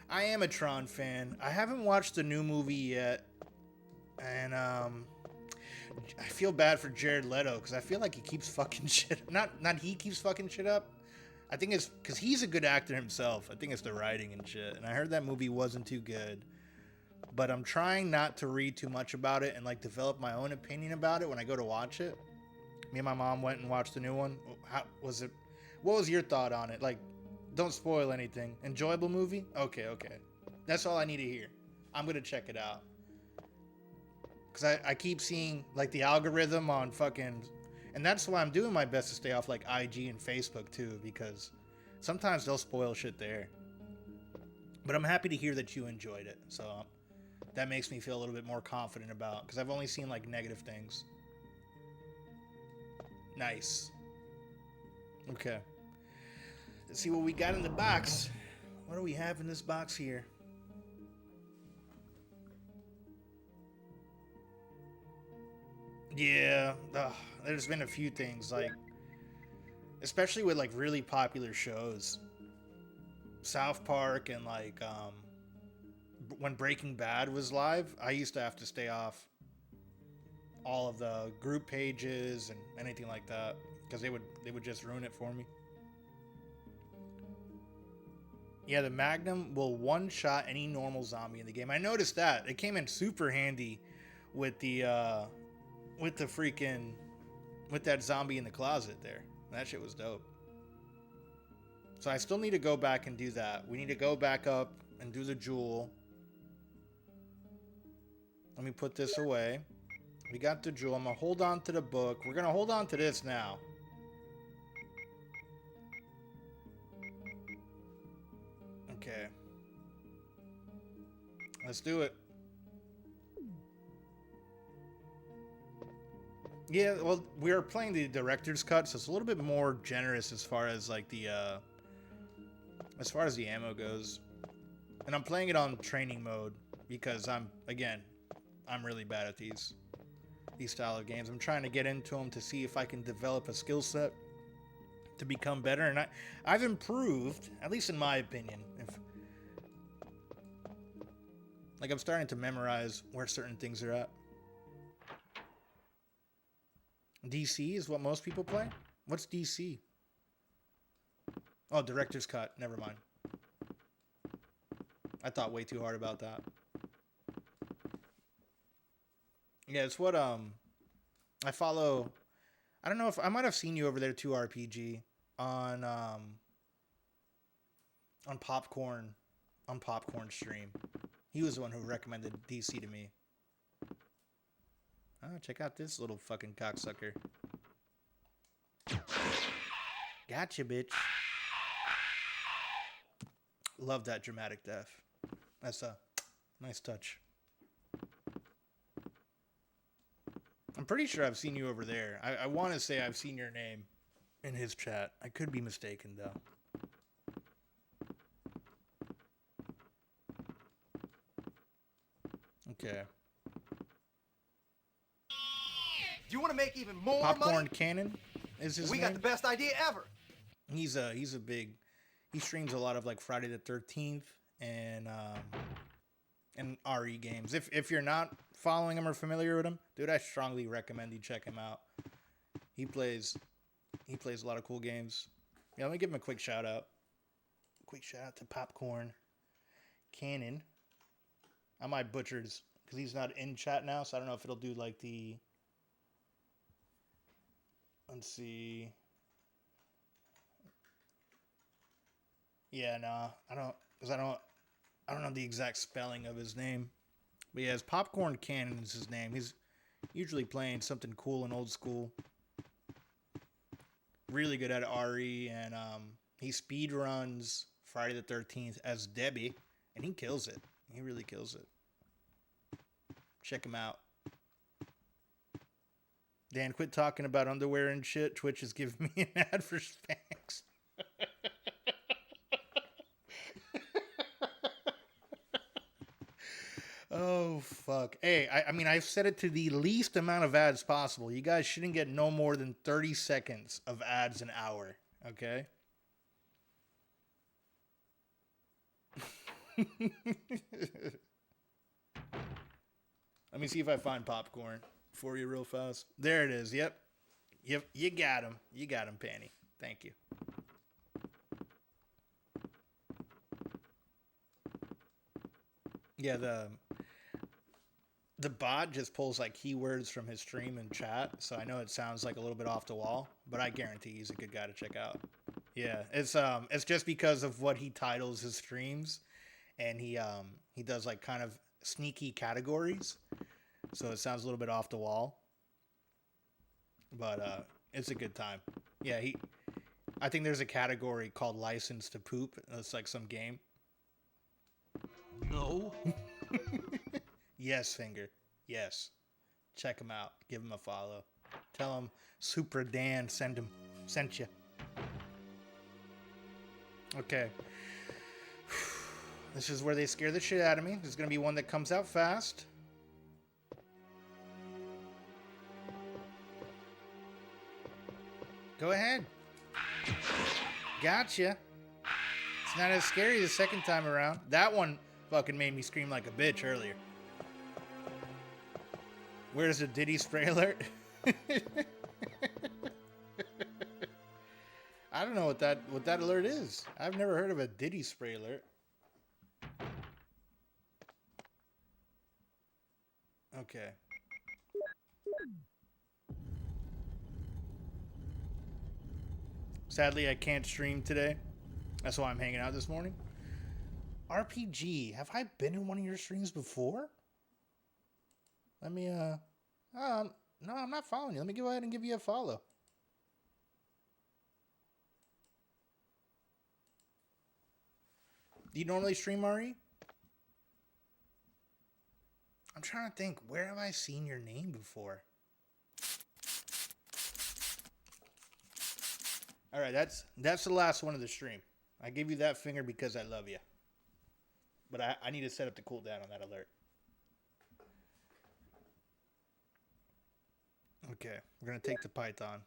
I am a Tron fan. I haven't watched the new movie yet. And I feel bad for Jared Leto because I feel like he keeps fucking shit. Not he keeps fucking shit up. I think it's because he's a good actor himself. I think it's the writing and shit. And I heard that movie wasn't too good. but I'm trying not to read too much about it and like develop my own opinion about it when I go to watch it. Me and my mom went and watched the new one. How was it? What was your thought on it? Like, don't spoil anything. Enjoyable movie? Okay. That's all I need to hear. I'm gonna check it out. Cause I keep seeing like the algorithm on fucking, and that's why I'm doing my best to stay off like IG and Facebook too, because sometimes they'll spoil shit there. But I'm happy to hear that you enjoyed it, so that makes me feel a little bit more confident about, because I've only seen like negative things. Nice. Okay. Let's see what we got in the box. What do we have in this box here? Yeah, there's been a few things, like, especially with like really popular shows. South Park and like when Breaking Bad was live, I used to have to stay off all of the group pages and anything like that, because they would just ruin it for me. Yeah, the Magnum will one-shot any normal zombie in the game. I noticed that. It came in super handy with the that zombie in the closet there. That shit was dope. So I still need to go back and do that. We need to go back up and do the jewel. Let me put this away. We got the jewel. I'm gonna hold on to the book. We're gonna hold on to this now. Okay. Let's do it. Yeah, well, we are playing the director's cut, so it's a little bit more generous as far as like the ammo goes. And I'm playing it on training mode because I'm really bad at these style of games. I'm trying to get into them to see if I can develop a skill set to become better, and I've improved, at least in my opinion. Like, I'm starting to memorize where certain things are at. DC is what most people play? What's DC? Oh, director's cut. Never mind. I thought way too hard about that. Yeah, it's what I follow. I don't know if I might have seen you over there too, RPG, on Popcorn stream. He was the one who recommended DC to me. Oh, check out this little fucking cocksucker. Gotcha, bitch. Love that dramatic death. That's a nice touch. I'm pretty sure I've seen you over there. I want to say I've seen your name in his chat. I could be mistaken, though. Okay. Do you want to make even more Popcorn money? Cannon is his We name. got the best idea ever. He's a big. He streams a lot of like Friday the 13th and RE games. If you're not following him or familiar with him, dude, I strongly recommend you check him out. He plays a lot of cool games. Yeah, let me give him a quick shout out. Quick shout out to Popcorn Cannon. I might butcher his because he's not in chat now, so I don't know if it'll do like the. Let's see. Yeah, nah, I don't know the exact spelling of his name. But yeah, his Popcorn Cannon is his name. He's usually playing something cool and old school. Really good at RE, and he speed runs Friday the 13th as Debbie, and he kills it. He really kills it. Check him out. Dan, quit talking about underwear and shit. Twitch is giving me an ad for Spanx. Oh, fuck. Hey, I mean, I've set it to the least amount of ads possible. You guys shouldn't get no more than 30 seconds of ads an hour, okay? Let me see if I find Popcorn for you real fast. There it is. Yep. You got him. You got him, Panty. Thank you. Yeah, the bot just pulls like keywords from his stream and chat, so I know it sounds like a little bit off the wall, but I guarantee he's a good guy to check out. Yeah, it's just because of what he titles his streams, and he does like kind of sneaky categories, so it sounds a little bit off the wall. But it's a good time. Yeah, I think there's a category called License to Poop. It's like some game. No. Yes, Finger. Yes. Check him out. Give him a follow. Tell him Super Dan sent you. Okay. This is where they scare the shit out of me. There's going to be one that comes out fast. Go ahead. Gotcha. It's not as scary the second time around. That one fucking made me scream like a bitch earlier. Where's the Diddy spray alert? I don't know what that alert is. I've never heard of a Diddy spray alert. Okay. Sadly, I can't stream today. That's why I'm hanging out this morning. RPG, have I been in one of your streams before? Let me, no, I'm not following you. Let me go ahead and give you a follow. Do you normally stream, RE? I'm trying to think, where have I seen your name before? All right, that's the last one of the stream. I give you that finger because I love you. But I need to set up the cooldown on that alert. Okay, we're going to take the Python.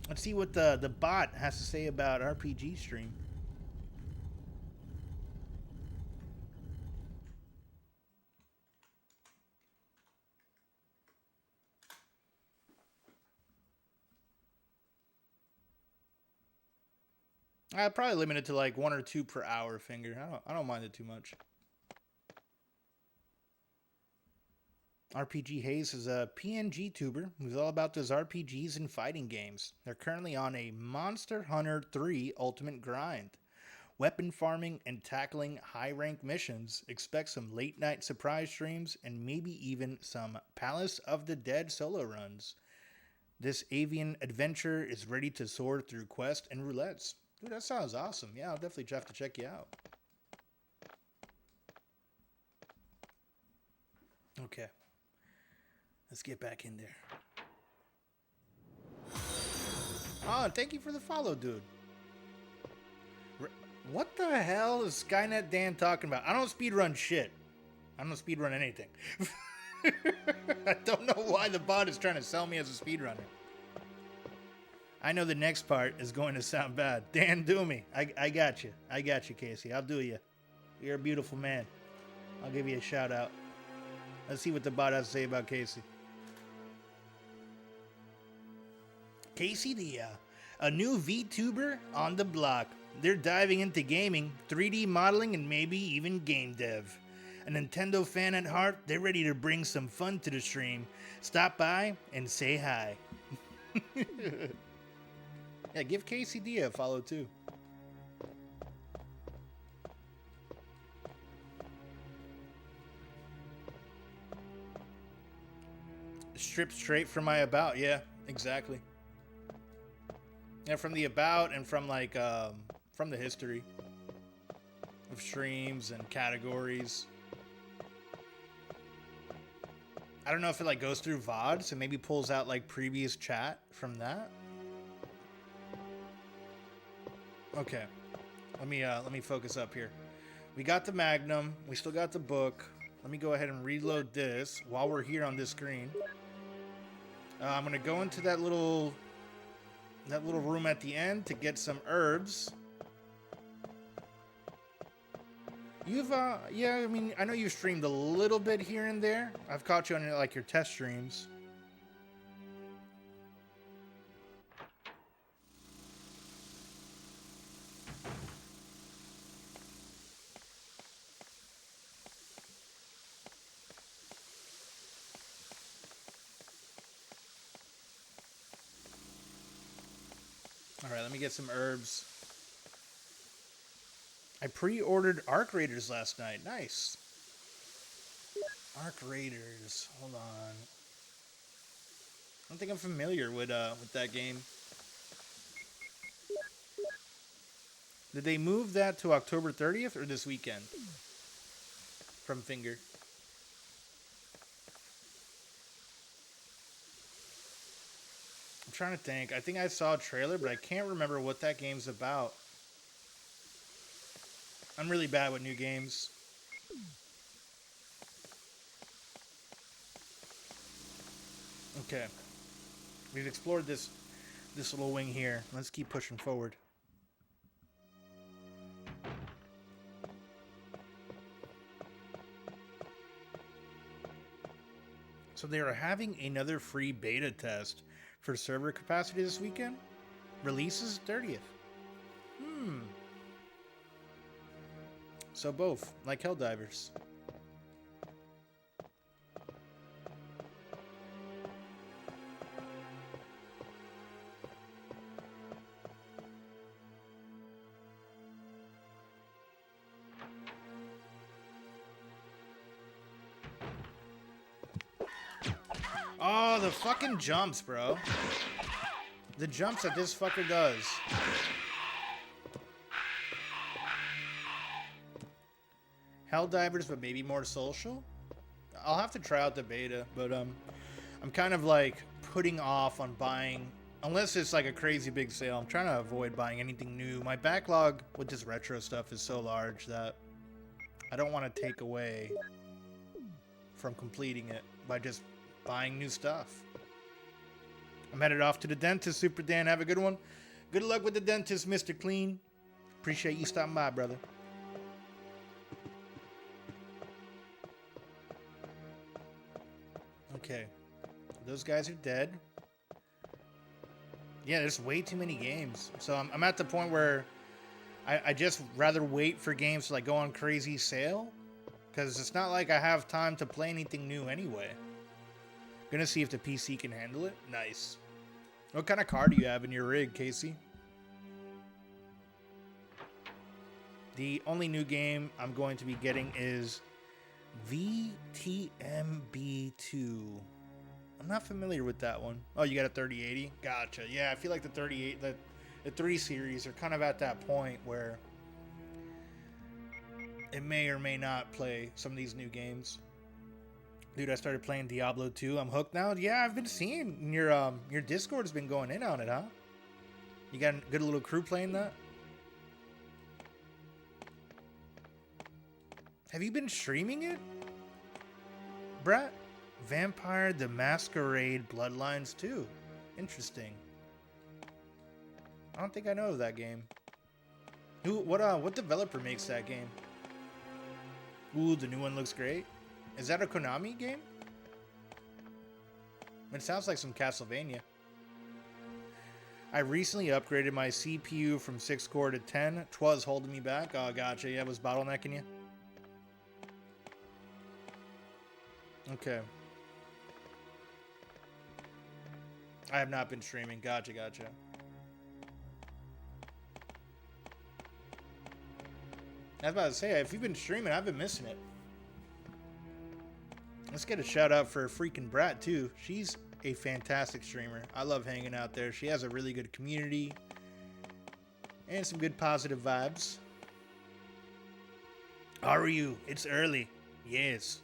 Let's see what the bot has to say about RPG stream. I'd probably limit it to like 1 or 2 per hour, Finger. I don't mind it too much. RPG Hayes is a PNG tuber who's all about those RPGs and fighting games. They're currently on a Monster Hunter 3 Ultimate grind. Weapon farming and tackling high-rank missions. Expect some late-night surprise streams and maybe even some Palace of the Dead solo runs. This avian adventure is ready to soar through quests and roulettes. Dude, that sounds awesome. Yeah, I'll definitely have to check you out. Okay. Let's get back in there. Oh, thank you for the follow, dude. What the hell is Skynet Dan talking about? I don't speedrun shit. I don't speedrun anything. I don't know why the bot is trying to sell me as a speedrunner. I know the next part is going to sound bad. Dan, do me. I got you. I got you, Casey. I'll do you. You're a beautiful man. I'll give you a shout out. Let's see what the bot has to say about Casey. Casey, a new VTuber on the block. They're diving into gaming, 3D modeling, and maybe even game dev. A Nintendo fan at heart, they're ready to bring some fun to the stream. Stop by and say hi. Yeah, give Casey D a follow too. Strip straight from my about, yeah, exactly. Yeah, from the about and from like from the history of streams and categories. I don't know if it like goes through VOD, so maybe pulls out like previous chat from that. Okay, let me focus up here. We got the Magnum. We still got the book. Let me go ahead and reload this while we're here on this screen. I'm gonna go into that little room at the end to get some herbs. You've yeah, I mean, I know you've streamed a little bit here and there. I've caught you on like your test streams. Alright, let me get some herbs. I pre-ordered Arc Raiders last night. Nice. Arc Raiders. Hold on. I don't think I'm familiar with that game. Did they move that to October 30th or this weekend? From Finger. I'm trying to think. I think I saw a trailer, but I can't remember what that game's about. I'm really bad with new games. Okay. We've explored this little wing here. Let's keep pushing forward. So they are having another free beta test for server capacity this weekend. Releases 30th. So both, like Helldivers. Oh, the fucking jumps, bro. The jumps that this fucker does. Helldivers, but maybe more social? I'll have to try out the beta, but I'm kind of like putting off on buying, unless it's like a crazy big sale. I'm trying to avoid buying anything new. My backlog with this retro stuff is so large that I don't want to take away from completing it by just buying new stuff. I'm headed off to the dentist, Super Dan. Have a good one. Good luck with the dentist, Mr. Clean. Appreciate you stopping by, brother. Okay. Those guys are dead. Yeah, there's way too many games. So I'm at the point where I just rather wait for games to like go on crazy sale. Because it's not like I have time to play anything new anyway. Gonna see if the PC can handle it. Nice. What kind of car do you have in your rig, Casey? The only new game I'm going to be getting is VTMB2. I'm not familiar with that one. Oh, you got a 3080? Gotcha. Yeah, I feel like the 3 series are kind of at that point where it may or may not play some of these new games. Dude, I started playing Diablo 2. I'm hooked now. Yeah, I've been seeing your Discord's been going in on it, huh? You got a good little crew playing that? Have you been streaming it, Brett? Vampire the Masquerade Bloodlines 2. Interesting. I don't think I know of that game. What developer makes that game? Ooh, the new one looks great. Is that a Konami game? It sounds like some Castlevania. I recently upgraded my CPU from 6 core to 10. 'Twas holding me back. Oh, gotcha. Yeah, it was bottlenecking you. Okay. I have not been streaming. Gotcha. I was about to say, if you've been streaming, I've been missing it. Let's get a shout out for freaking Brat too. She's a fantastic streamer. I love hanging out there. She has a really good community and some good positive vibes. How are you? It's early. Yes.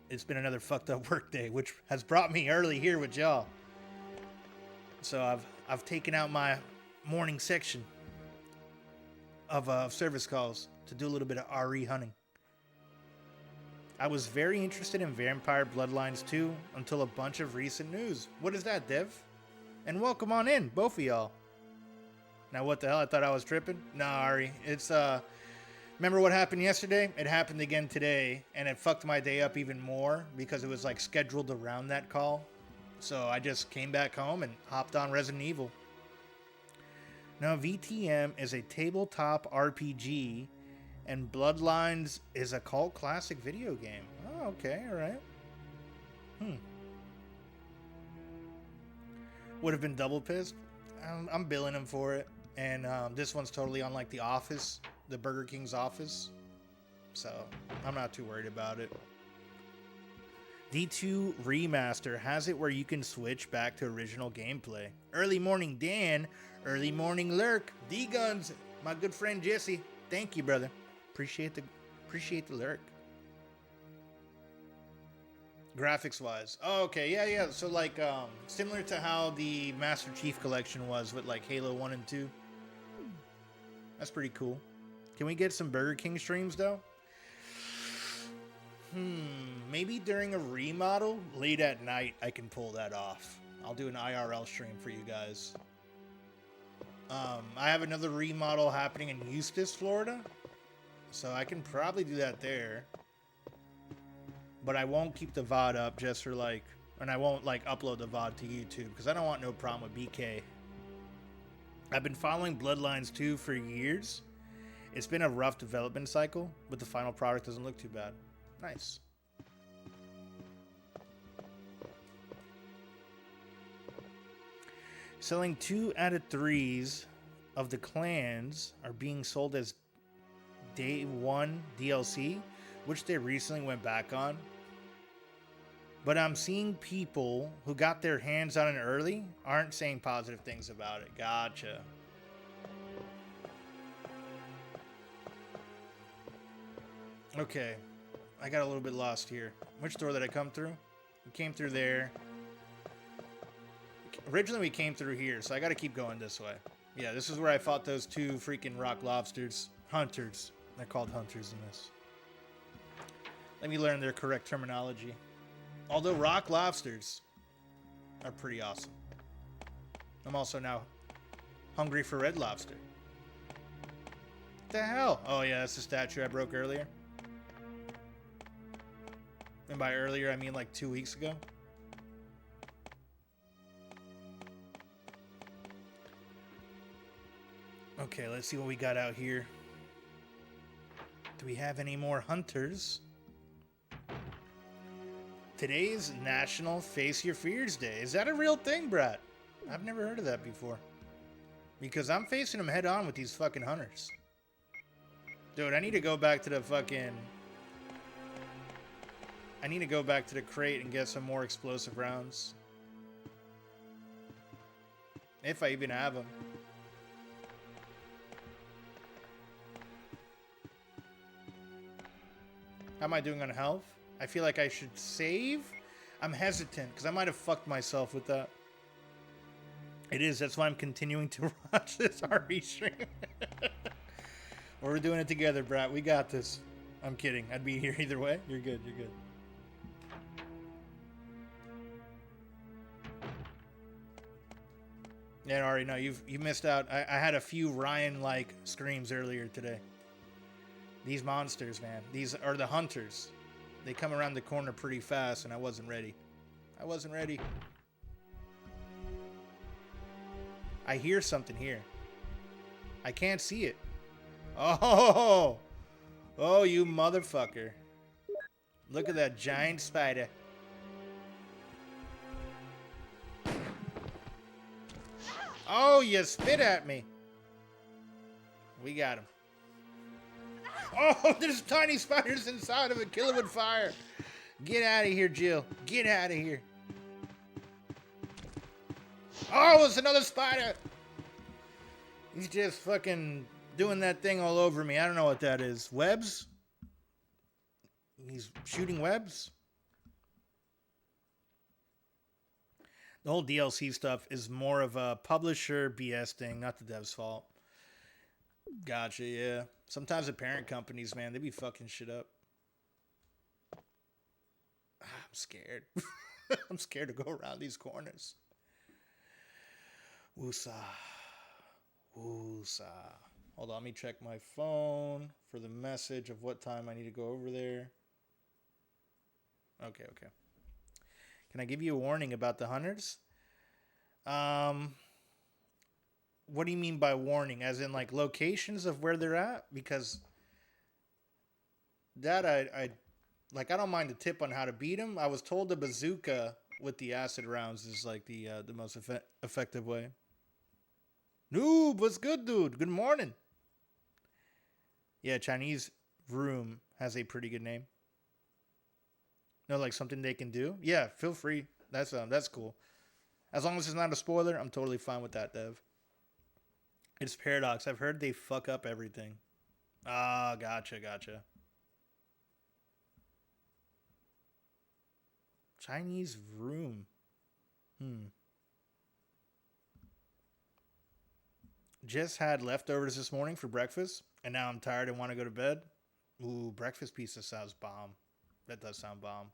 It's been another fucked up work day, which has brought me early here with y'all. So I've taken out my morning section of service calls to do a little bit of RE hunting. I was very interested in Vampire Bloodlines 2 until a bunch of recent news. What is that, Dev? And welcome on in, both of y'all. Now what the hell? I thought I was tripping? Nah, Ari. It's remember what happened yesterday? It happened again today, and it fucked my day up even more because it was like scheduled around that call. So I just came back home and hopped on Resident Evil. Now VTM is a tabletop RPG, and Bloodlines is a cult classic video game. Oh, okay, alright. Would have been double pissed. I'm billing him for it. And this one's totally on like the Office, the Burger King's Office. So I'm not too worried about it. D2 Remaster has it where you can switch back to original gameplay. Early Morning Dan, Early Morning Lurk, D-Guns, my good friend Jesse. Thank you, brother. Appreciate the lurk. Graphics wise. Oh, okay, yeah. So like similar to how the Master Chief Collection was with like Halo 1 and 2. That's pretty cool. Can we get some Burger King streams though? Maybe during a remodel, late at night, I can pull that off. I'll do an IRL stream for you guys. I have another remodel happening in Eustis, Florida. So I can probably do that there. But I won't keep the VOD up just for like... And I won't like upload the VOD to YouTube because I don't want no problem with BK. I've been following Bloodlines 2 for years. It's been a rough development cycle, but the final product doesn't look too bad. Nice. Selling 2 out of 3s of the clans are being sold as Day 1 DLC, which they recently went back on. But I'm seeing people who got their hands on it early aren't saying positive things about it. Gotcha. Okay. I got a little bit lost here. Which door did I come through? We came through there. Originally we came through here, so I gotta keep going this way. Yeah, this is where I fought those 2 freaking rock lobsters. Hunters. They're called hunters in this. Let me learn their correct terminology. Although rock lobsters are pretty awesome. I'm also now hungry for red lobster. What the hell? Oh yeah, that's the statue I broke earlier. And by earlier, I mean like 2 weeks ago. Okay, let's see what we got out here. Do we have any more hunters? Today's National Face Your Fears Day. Is that a real thing, Brad? I've never heard of that before. Because I'm facing them head on with these fucking hunters. Dude, I need to go back to the fucking... I need to go back to the crate and get some more explosive rounds. If I even have them. How am I doing on health? I feel like I should save. I'm hesitant because I might have fucked myself with that. It is. That's why I'm continuing to watch this RE stream. We're doing it together, Brat. We got this. I'm kidding. I'd be here either way. You're good. You're good. Yeah, Ari, no, you missed out. I had a few Ryan-like screams earlier today. These monsters, man. These are the hunters. They come around the corner pretty fast, and I wasn't ready. I wasn't ready. I hear something here. I can't see it. Oh! Oh, you motherfucker. Look at that giant spider. Oh, you spit at me. We got him. Oh, there's tiny spiders inside of it. Kill him with fire. Get out of here, Jill. Get out of here. Oh, it's another spider. He's just fucking doing that thing all over me. I don't know what that is. Webs? He's shooting webs? The whole DLC stuff is more of a publisher BS thing, not the dev's fault. Gotcha, yeah. Sometimes the parent companies, man, they be fucking shit up. I'm scared. I'm scared to go around these corners. Woosah. Woosah. Hold on, let me check my phone for the message of what time I need to go over there. Okay. Can I give you a warning about the hunters? What do you mean by warning? As in like locations of where they're at? Because that I don't mind the tip on how to beat them. I was told the bazooka with the acid rounds is like the most effective way. Noob, what's good, dude? Good morning. Yeah, Chinese room has a pretty good name. No, like something they can do? Yeah, feel free. That's cool. As long as it's not a spoiler, I'm totally fine with that, Dev. It's Paradox. I've heard they fuck up everything. Ah, gotcha. Chinese room. Just had leftovers this morning for breakfast, and now I'm tired and want to go to bed. Ooh, breakfast pizza sounds bomb. That does sound bomb.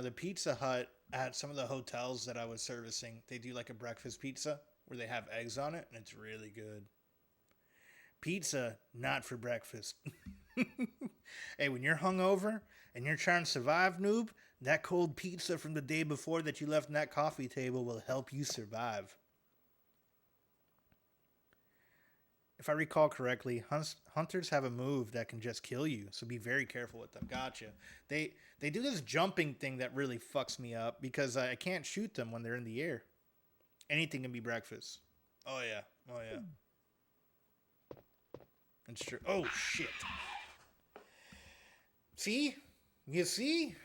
The Pizza Hut at some of the hotels that I was servicing, they do like a breakfast pizza where they have eggs on it, and it's really good. Pizza, not for breakfast. Hey, when you're hungover and you're trying to survive, noob, that cold pizza from the day before that you left on that coffee table will help you survive. If I recall correctly, hunters have a move that can just kill you, so be very careful with them. Gotcha. They do this jumping thing that really fucks me up because I can't shoot them when they're in the air. Anything can be breakfast. Oh yeah. It's true. Oh shit. See? You see?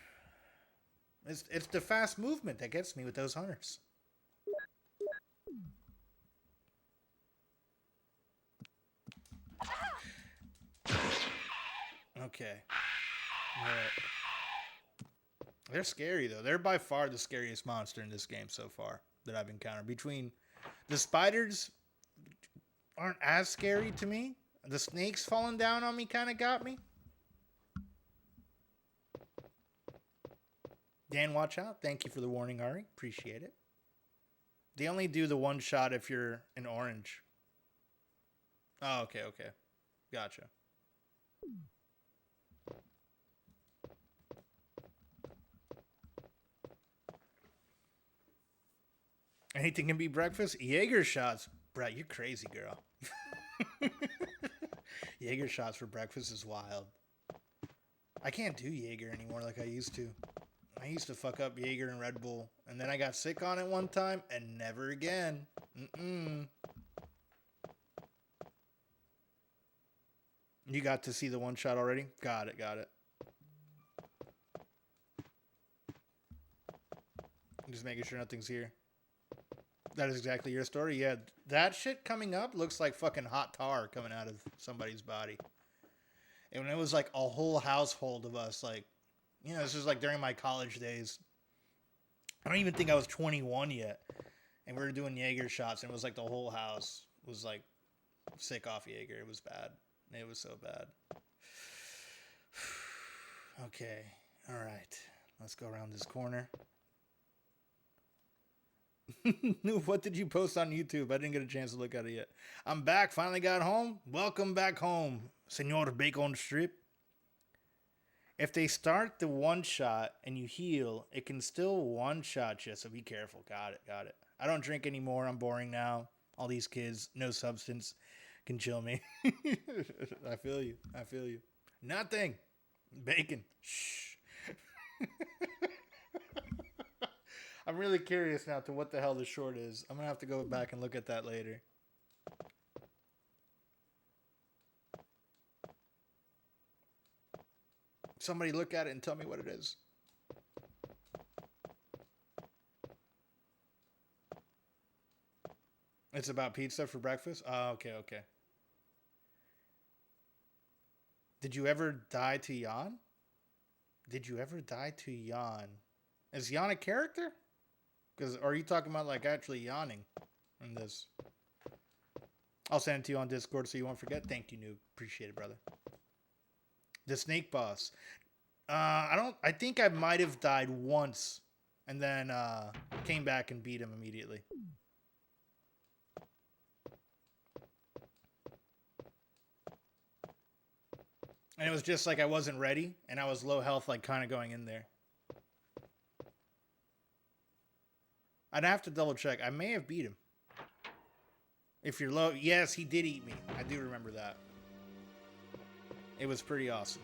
It's the fast movement that gets me with those hunters. Okay. Alright. They're scary, though. They're by far the scariest monster in this game so far that I've encountered. Between the spiders aren't as scary to me. The snakes falling down on me kind of got me. Dan, watch out. Thank you for the warning, Ari. Appreciate it. They only do the one shot if you're in orange. Oh, okay. Gotcha. Anything can be breakfast? Jaeger shots. Brett, you're crazy, girl. Jaeger shots for breakfast is wild. I can't do Jaeger anymore like I used to. I used to fuck up Jaeger and Red Bull, and then I got sick on it one time, and never again. You got to see the one shot already? Got it. Just making sure nothing's here. That is exactly your story. Yeah, that shit coming up looks like fucking hot tar coming out of somebody's body. And when it was like a whole household of us, like, you know, this was like during my college days. I don't even think I was 21 yet. And we were doing Jaeger shots, and it was like the whole house was like sick off Jaeger. It was bad. It was so bad. Okay. All right. Let's go around this corner. What did you post on YouTube? I didn't get a chance to look at it yet. I'm back. Finally got home. Welcome back home, Senor Bacon Strip. If they start the one shot and you heal, it can still one shot you, so be careful. Got it. I don't drink anymore. I'm boring now. All these kids, no substance, can chill me. I feel you. Nothing. Bacon. Shh. I'm really curious now to what the hell the short is. I'm going to have to go back and look at that later. Somebody look at it and tell me what it is. It's about pizza for breakfast? Oh, okay. Did you ever die to Jan? Is Jan a character? Because are you talking about like actually yawning in this? I'll send it to you on Discord so you won't forget. Thank you, noob. Appreciate it, brother. The snake boss. I think I might have died once and then came back and beat him immediately. And it was just like I wasn't ready and I was low health, like kind of going in there. I'd have to double check. I may have beat him. If you're low, yes, he did eat me. I do remember that. It was pretty awesome.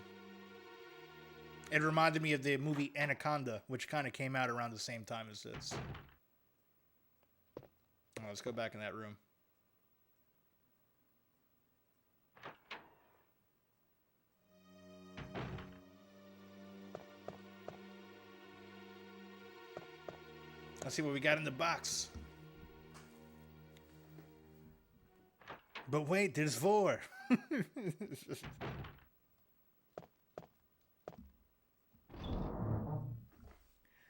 It reminded me of the movie Anaconda, which kind of came out around the same time as this. Oh, let's go back in that room. Let's see what we got in the box. But wait, there's more.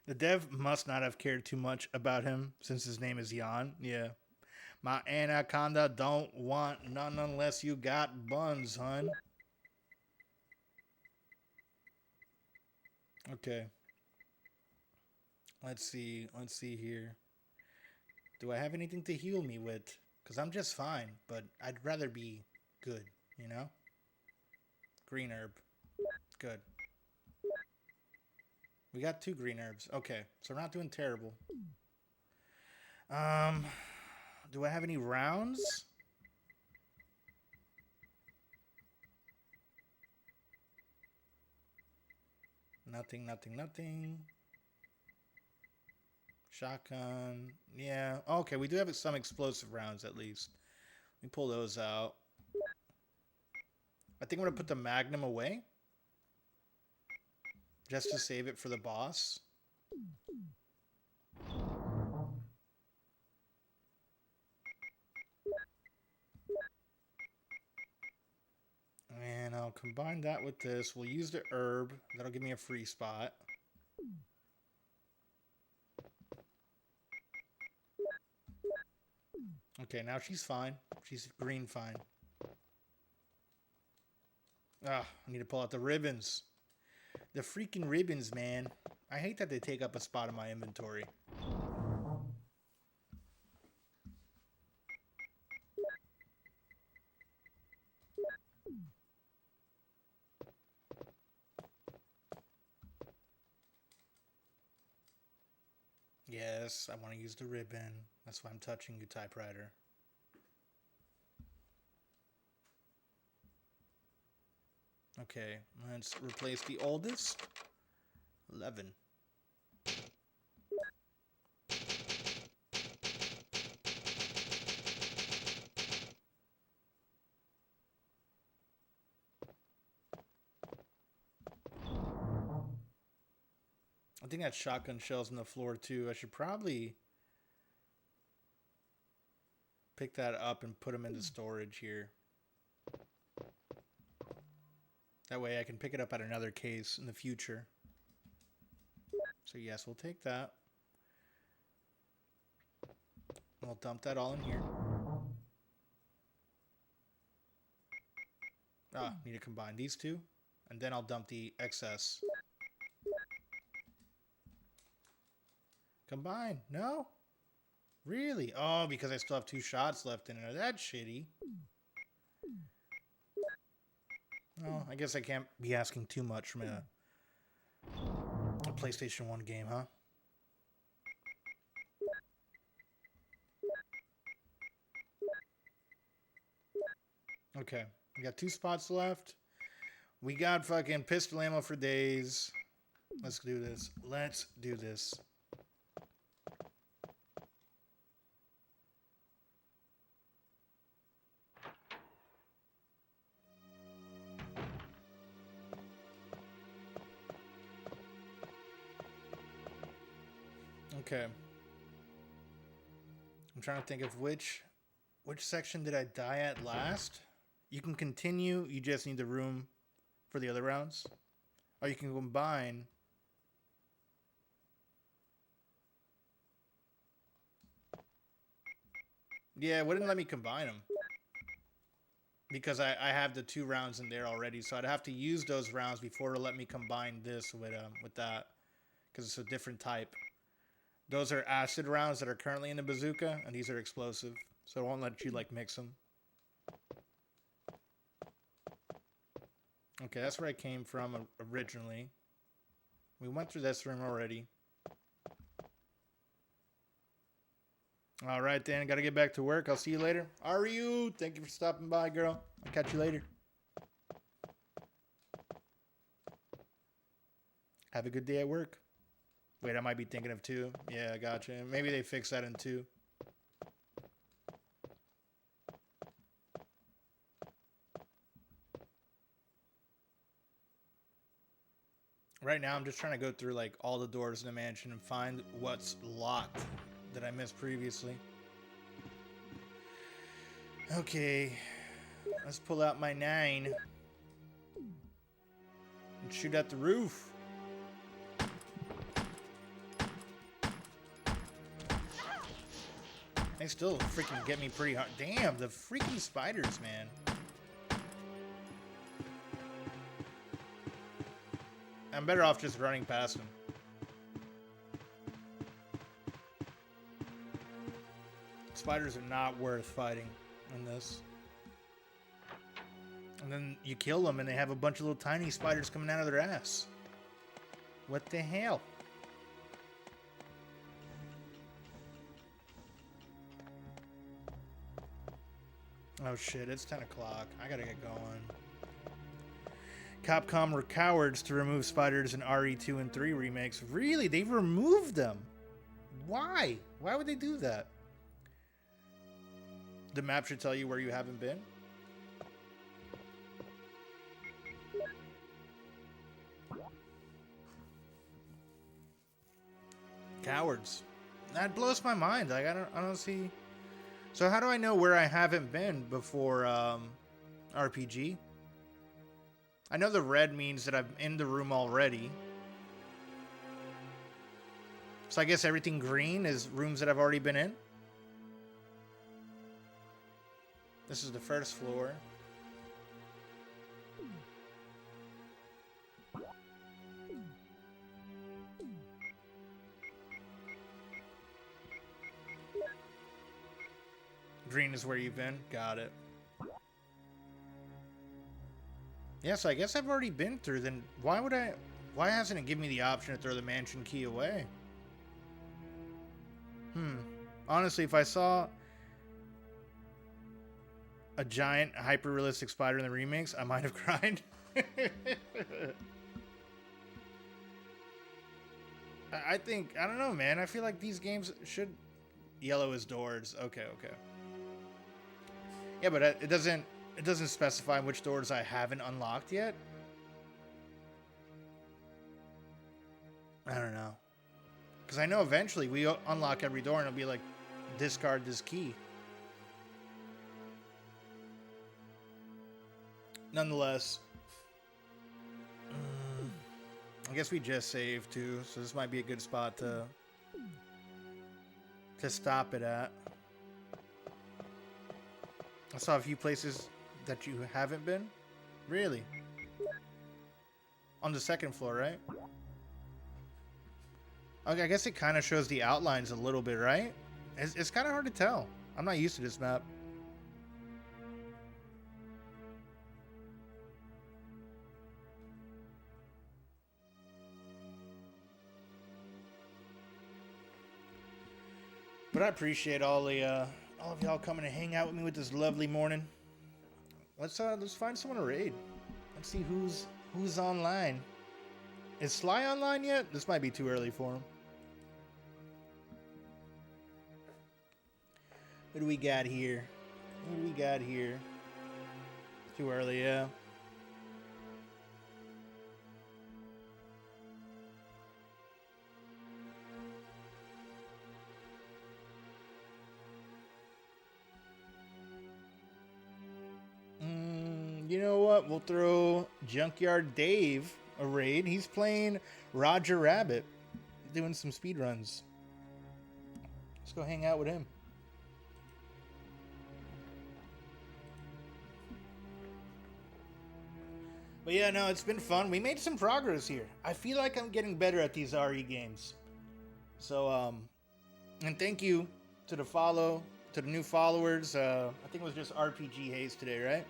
The dev must not have cared too much about him since his name is Jan. Yeah. My anaconda don't want none unless you got buns, hun. Okay. Let's see here. Do I have anything to heal me with? Because I'm just fine, but I'd rather be good, you know? Green herb. Good. We got 2 green herbs. Okay, so we're not doing terrible. Do I have any rounds? Nothing. Shotgun. Yeah. Okay, we do have some explosive rounds at least. Let me pull those out. I think I'm going to put the Magnum away. Just to save it for the boss. And I'll combine that with this. We'll use the herb. That'll give me a free spot. Okay, now she's fine. She's green fine. Ah, I need to pull out the ribbons. The freaking ribbons, man. I hate that they take up a spot in my inventory. Yes, I want to use the ribbon. That's why I'm touching you, typewriter. Okay, let's replace the oldest. 11. I think that shotgun shell's on the floor too. I should probably pick that up and put them into storage here. That way I can pick it up at another case in the future. So yes, we'll take that. We'll dump that all in here. Ah, need to combine these two. And then I'll dump the excess. Combine. No? Really? Oh, because I still have 2 shots left in it. That's shitty. Oh, I guess I can't be asking too much from a PlayStation 1 game, huh? Okay, we got 2 spots left. We got fucking pistol ammo for days. Let's do this. Let's do this. Okay. I'm trying to think of which section did I die at last? You can continue, you just need the room for the other rounds. Or you can combine. Yeah, it wouldn't let me combine them. Because I have the 2 rounds in there already, so I'd have to use those rounds before it'll let me combine this with that. Because it's a different type. Those are acid rounds that are currently in the bazooka, and these are explosive. So it won't let you, like, mix them. Okay, that's where I came from originally. We went through this room already. Alright then, gotta get back to work. I'll see you later. Ryu, thank you for stopping by, girl. I'll catch you later. Have a good day at work. Wait, I might be thinking of 2. Yeah, I gotcha. Maybe they fix that in 2. Right now, I'm just trying to go through like all the doors in the mansion and find what's locked that I missed previously. Okay, let's pull out my 9 and shoot at the roof. They still freaking get me pretty hard. Damn, the freaking spiders, man. I'm better off just running past them. Spiders are not worth fighting in this. And then you kill them and they have a bunch of little tiny spiders coming out of their ass. What the hell? Oh shit, it's 10 o'clock. I gotta get going. Capcom were cowards to remove spiders in RE2 and 3 remakes. Really? They've removed them? Why? Why would they do that? The map should tell you where you haven't been. Cowards. That blows my mind. Like I don't see. So how do I know where I haven't been before RPG? I know the red means that I'm in the room already. So I guess everything green is rooms that I've already been in. This is the first floor. Green is where you've been. Got it. Yeah, so I guess I've already been through. Then why hasn't it given me the option to throw the mansion key away? Honestly, if I saw a giant hyper-realistic spider in the remakes, I might have cried. I think, I don't know, man. I feel like these games should... Yellow is doors. Okay. Yeah, but it doesn't specify which doors I haven't unlocked yet. I don't know. Because I know eventually we unlock every door and it'll be like, discard this key. Nonetheless, I guess we just saved too, so this might be a good spot to stop it at. I saw a few places that you haven't been. Really? On the second floor, right? Okay, I guess it kind of shows the outlines a little bit, right? It's kind of hard to tell. I'm not used to this map. But I appreciate all of y'all coming to hang out with me with this lovely morning. Let's find someone to raid. Let's see who's online. Is Sly online yet? This might be too early for him. What do we got here? Too early, yeah. You know what? We'll throw Junkyard Dave a raid. He's playing Roger Rabbit, doing some speed runs. Let's go hang out with him. But yeah, no, it's been fun. We made some progress here. I feel like I'm getting better at these RE games. So, and thank you to the new followers. I think it was just RPG Haze today, right?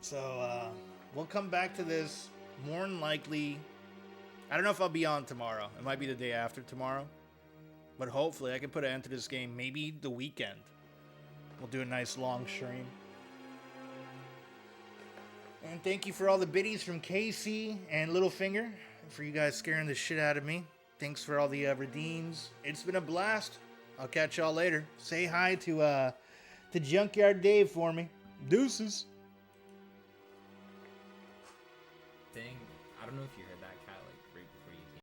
So, we'll come back to this more than likely. I don't know if I'll be on tomorrow. It might be the day after tomorrow. But hopefully I can put an end to this game maybe the weekend. We'll do a nice long stream. And thank you for all the biddies from Casey and Littlefinger. For you guys scaring the shit out of me. Thanks for all the redeems. It's been a blast. I'll catch y'all later. Say hi to Junkyard Dave for me. Deuces. thing, I don't know if you heard that, Kat, like right before you